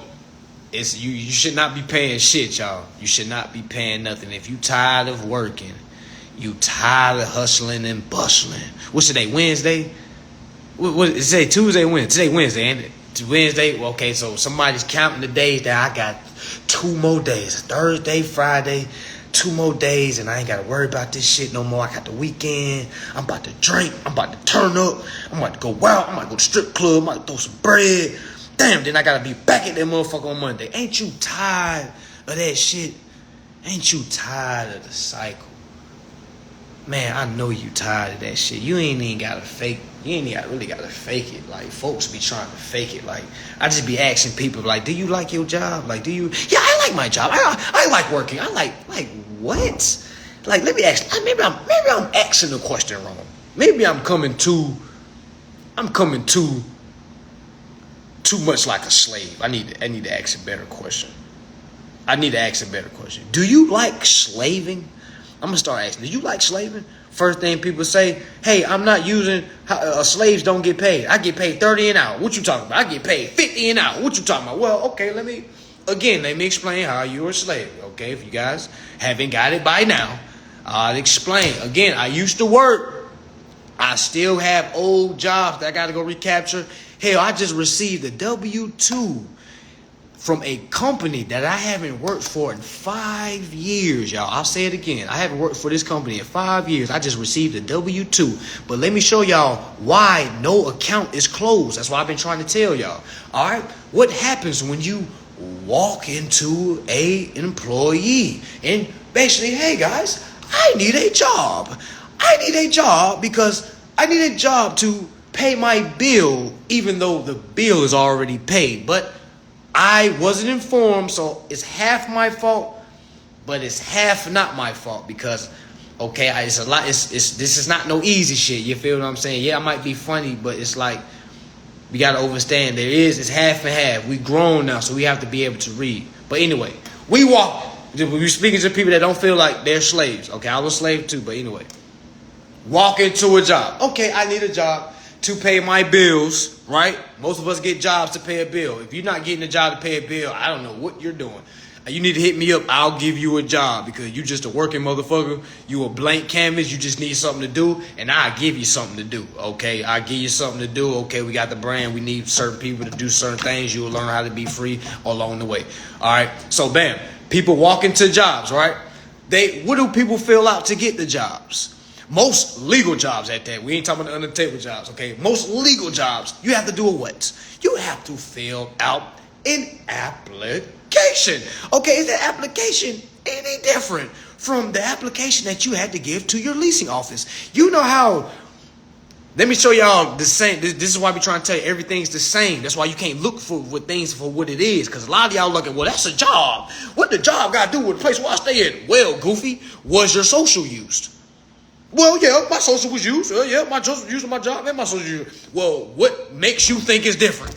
it's you should not be paying shit, y'all. You should not be paying nothing. If you tired of working, you tired of hustling and bustling. What's today? Wednesday? What is today? Tuesday, Wednesday? Today Wednesday, ain't it? It's Wednesday. Well, okay, so somebody's counting the days that I got 2 more days. Thursday, Friday, 2 more days, and I ain't got to worry about this shit no more. I got the weekend. I'm about to drink. I'm about to turn up. I'm about to go out. I'm about to go to strip club. I'm about to throw some bread. Damn, then I got to be back at that motherfucker on Monday. Ain't you tired of that shit? Ain't you tired of the cycle? Man, I know you tired of that shit. You ain't even got to fake. You ain't even really got to fake it. Like, folks be trying to fake it. Like, I just be asking people, like, do you like your job? Like, do you? Yeah, I like my job. I like working. I like what? Like, let me ask. Maybe I'm asking the question wrong. Maybe I'm coming too much like a slave. I need to ask a better question. Do you like slaving? I'm going to start asking, do you like slaving? First thing people say, hey, I'm not using, slaves don't get paid. I get paid 30 an hour. What you talking about? I get paid 50 an hour. What you talking about? Well, okay, let me explain how you're a slave. Okay, if you guys haven't got it by now, I'll explain. Again, I used to work. I still have old jobs that I got to go recapture. Hell, I just received a W-2 from a company that I haven't worked for in 5 years, y'all. I'll say it again. I haven't worked for this company in 5 years. I just received a W-2. But let me show y'all why no account is closed. That's what I've been trying to tell y'all. All right? What happens when you walk into an employee? And basically, hey guys, I need a job. I need a job because I need a job to pay my bill, even though the bill is already paid. But I wasn't informed, so it's half my fault, but it's half not my fault because, okay, it's a lot. This is not no easy shit. You feel what I'm saying? Yeah, I might be funny, but it's like we gotta understand it's half and half. We grown now, so we have to be able to read. But anyway, we're speaking to people that don't feel like they're slaves. Okay, I was a slave too, but anyway, walk into a job. Okay, I need a job to pay my bills, right? Most of us get jobs to pay a bill. If you're not getting a job to pay a bill, I don't know what you're doing. You need to hit me up. I'll give you a job because you just a working motherfucker. You a blank canvas. You just need something to do, and I'll give you something to do, okay? I'll give you something to do, okay? We got the brand. We need certain people to do certain things. You will learn how to be free along the way, all right? So, bam, people walk into jobs, right? What do people fill out to get the jobs? Most legal jobs at that. We ain't talking about the under-the-table jobs, okay? Most legal jobs, you have to do a what? You have to fill out an application. Okay, is that application any different from the application that you had to give to your leasing office? You know how... Let me show y'all the same. This is why we trying to tell you everything's the same. That's why you can't look for things for what it is. Because a lot of y'all looking, well, that's a job. What the job got to do with the place where I stay at? Well, goofy, was your social used? Well, yeah, my social was used. Yeah, my social was used in my job and my social was used. Well, what makes you think it's different?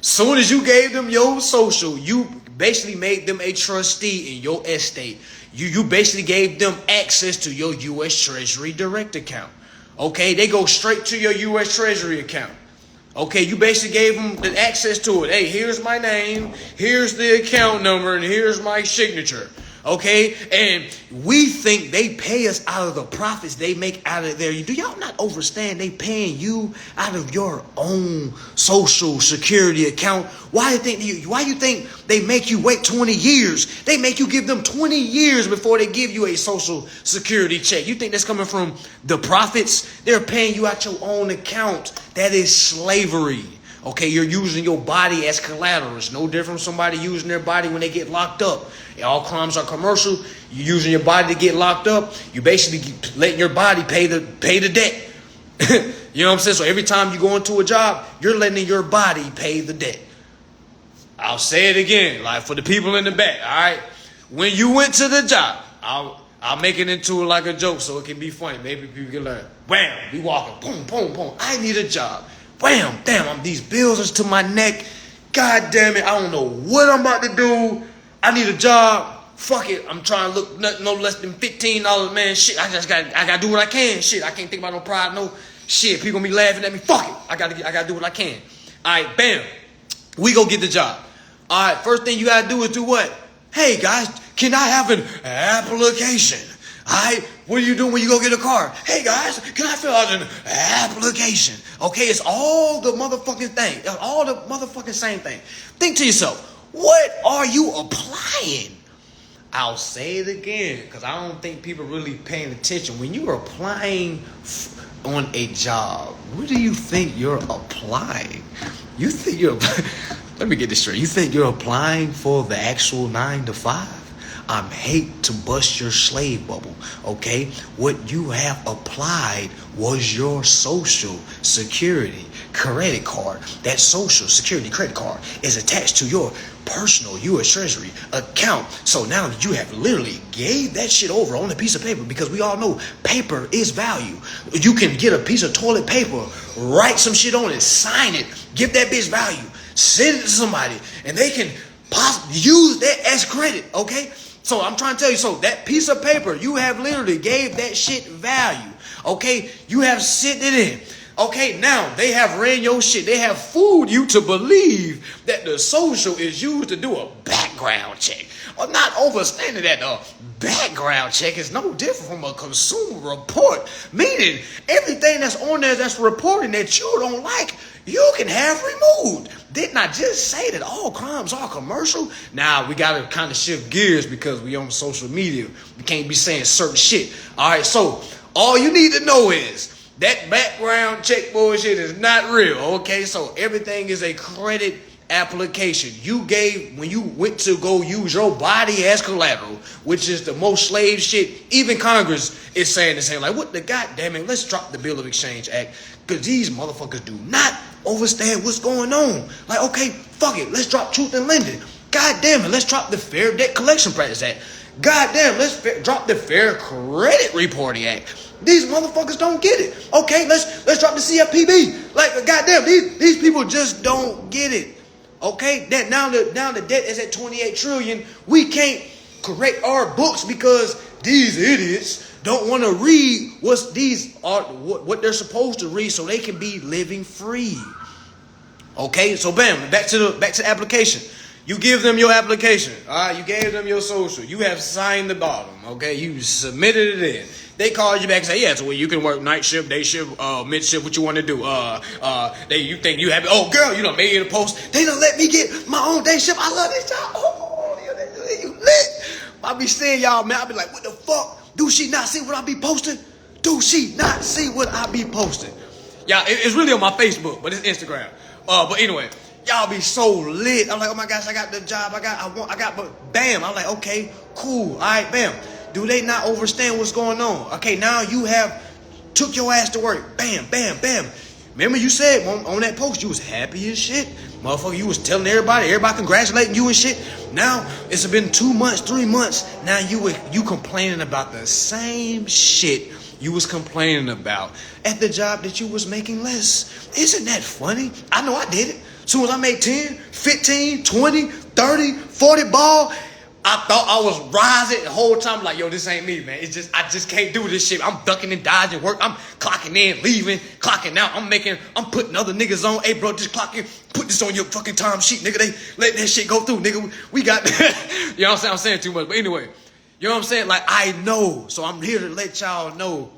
Soon as you gave them your social, you basically made them a trustee in your estate. You basically gave them access to your U.S. Treasury direct account. Okay, they go straight to your U.S. Treasury account. Okay, you basically gave them the access to it. Hey, here's my name, here's the account number, and here's my signature. Okay, and we think they pay us out of the profits they make out of there. Do y'all not understand they paying you out of your own social security account? Why you think they make you wait 20 years? They make you give them 20 years before they give you a social security check. You think that's coming from the profits? They're paying you out your own account. That is slavery. Okay, you're using your body as collateral. It's no different from somebody using their body when they get locked up. All crimes are commercial. You're using your body to get locked up. You basically letting your body pay the debt. You know what I'm saying? So every time you go into a job, you're letting your body pay the debt. I'll say it again, like for the people in the back, all right? When you went to the job, I'll make it into like a joke so it can be funny. Maybe people can learn. Wham, we walking, boom, boom, boom. I need a job. Wham, damn, these bills are to my neck. God damn it, I don't know what I'm about to do. I need a job. Fuck it, I'm trying to look no less than $15, man. Shit, I gotta do what I can. Shit, I can't think about no pride, no shit. People gonna be laughing at me. Fuck it, I gotta do what I can. All right, bam, we go get the job. All right, first thing you gotta do is do what? Hey guys, can I have an application? All right, what are you doing when you go get a car? Hey guys, can I fill out an application? Okay, it's all the motherfucking thing. All the motherfucking same thing. Think to yourself, what are you applying? I'll say it again because I don't think people really paying attention. When you're applying on a job, what do you think you're applying? You think you're... Let me get this straight. You think you're applying for the actual 9 to 5? I hate to bust your slave bubble, okay? What you have applied was your social security credit card. That social security credit card is attached to your personal U.S. Treasury account. So now that you have literally gave that shit over on a piece of paper, because we all know paper is value. You can get a piece of toilet paper, write some shit on it, sign it, give that bitch value, send it to somebody, and they can possibly use that as credit, okay? So I'm trying to tell you, so that piece of paper, you have literally gave that shit value, okay? You have sent it in. Okay, now they have ran your shit. They have fooled you to believe that the social is used to do a background check. I'm not understanding that the background check is no different from a consumer report. Meaning, everything that's on there that's reporting that you don't like, you can have removed. Didn't I just say that all crimes are commercial? Now, we got to kind of shift gears because we on social media. We can't be saying certain shit. All right, so all you need to know is that background check bullshit is not real, okay? So everything is a credit application you gave when you went to go use your body as collateral, which is the most slave shit. Even Congress is saying the same. Like, what the goddamn it? Let's drop the Bill of Exchange Act, because these motherfuckers do not understand what's going on. Like, okay, fuck it, let's drop Truth in Lending. God damn it, let's drop the Fair Debt Collection Practice Act. God damn, let's drop the Fair Credit Reporting Act. These motherfuckers don't get it. Okay, let's drop the CFPB. Like, goddamn, these people just don't get it. Okay, that now the debt is at 28 trillion. We can't correct our books because these idiots don't want to read what they're supposed to read so they can be living free. Okay, so bam, back to the application. You give them your application. All right, you gave them your social. You have signed the bottom. Okay, you submitted it in. They call you back and say, yeah, so you can work night shift, day shift, mid shift, what you want to do. You think you happy? Oh, girl, you done made a post. They done let me get my own day shift. I love this job. Oh, you lit. I be saying y'all, man, I be like, what the fuck? Do she not see what I be posting? Do she not see what I be posting? Yeah, it's really on my Facebook, but it's Instagram. But anyway, y'all be so lit. I'm like, oh my gosh, I got the job. But bam. I'm like, okay, cool. All right, bam. Do they not understand what's going on? Okay, now you have took your ass to work. Bam, bam, bam. Remember you said on that post you was happy as shit? Motherfucker, you was telling everybody congratulating you and shit. Now, it's been 2 months, 3 months. Now you complaining about the same shit you was complaining about at the job that you was making less. Isn't that funny? I know I did it. As soon as I made 10, 15, 20, 30, 40 ball, I thought I was rising the whole time. Like, yo, this ain't me, man. I just can't do this shit. I'm ducking and dodging work. I'm clocking in, leaving, clocking out. I'm putting other niggas on. Hey, bro, just clock in. Put this on your fucking time sheet, nigga. They let that shit go through, nigga. We got you know what I'm saying? I'm saying too much. But anyway, you know what I'm saying? Like, I know. So I'm here to let y'all know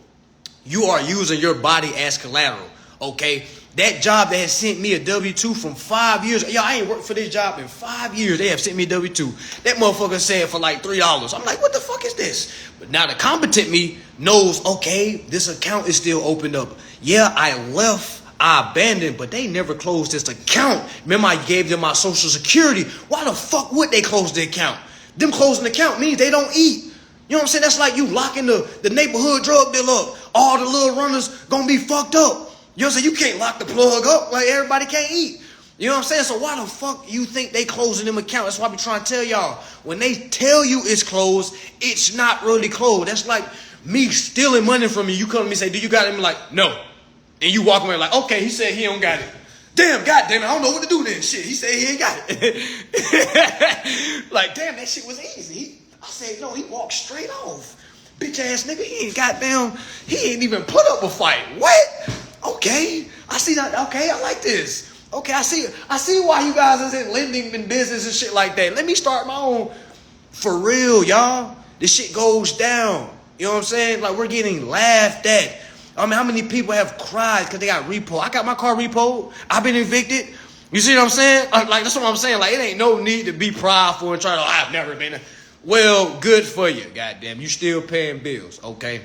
you are using your body as collateral, okay? That job that has sent me a W-2 from 5 years. Yo, I ain't worked for this job in 5 years. They have sent me a W-2. That motherfucker said for like $3. I'm like, what the fuck is this? But now the competent me knows, okay, this account is still opened up. Yeah, I left, I abandoned, but they never closed this account. Remember, I gave them my social security. Why the fuck would they close the account? Them closing the account means they don't eat. You know what I'm saying? That's like you locking the neighborhood drug dealer up. All the little runners gonna be fucked up. You know what I'm saying? You can't lock the plug up. Like, everybody can't eat. You know what I'm saying? So why the fuck you think they closing them accounts? That's why I be trying to tell y'all. When they tell you it's closed, it's not really closed. That's like me stealing money from you. You come to me and say, do you got it? I'm like, no. And you walk away like, okay, he said he don't got it. Damn, goddamn it, I don't know what to do then. Shit, he said he ain't got it. Like, damn, that shit was easy. I said, no, he walked straight off. Bitch ass nigga, he ain't even put up a fight. What? Okay, I see that. Okay, I like this. Okay, I see why you guys is in lending and business and shit like that. Let me start my own. For real, y'all. This shit goes down. You know what I'm saying? Like, we're getting laughed at. I mean, how many people have cried because they got repo? I got my car repoed. I've been evicted. You see what I'm saying? Like, that's what I'm saying. Like, it ain't no need to be prideful and try to, I've never been. Well, good for you, goddamn. You still paying bills, okay?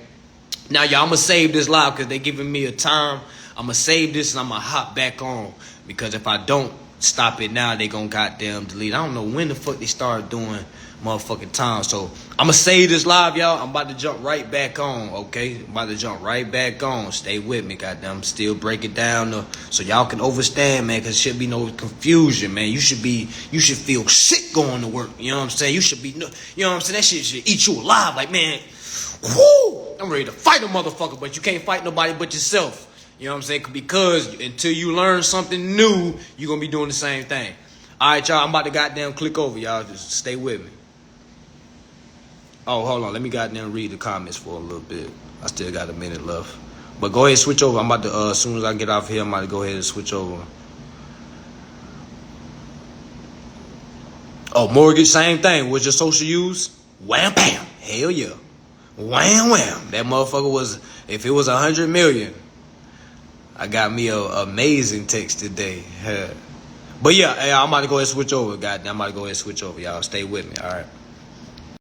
Now, y'all, I'm going to save this live because they giving me a time. I'm going to save this and I'm going to hop back on. Because if I don't stop it now, they going to goddamn delete. I don't know when the fuck they start doing motherfucking time. So, I'm going to save this live, y'all. I'm about to jump right back on, okay? I'm about to jump right back on. Stay with me, goddamn. Still break it down so y'all can understand, man, because there should be no confusion, man. You should feel sick going to work. You know what I'm saying? You should be, you know what I'm saying? That shit should eat you alive. Like, man, whoo, I'm ready to fight a motherfucker, but you can't fight nobody but yourself. You know what I'm saying? Because until you learn something new, you're going to be doing the same thing. All right, y'all, I'm about to goddamn click over, y'all. Just stay with me. Oh, hold on. Let me goddamn read the comments for a little bit. I still got a minute left. But go ahead and switch over. I'm about to, as soon as I get off here, I'm about to go ahead and switch over. Oh, mortgage, same thing. What's your social use? Wham, bam. Hell yeah. Wham, wham. That motherfucker was, if it was 100 million, I got me a amazing text today. But yeah, I'm about to go ahead and switch over, goddamn. I'm about to go ahead and switch over, y'all. Stay with me, all right?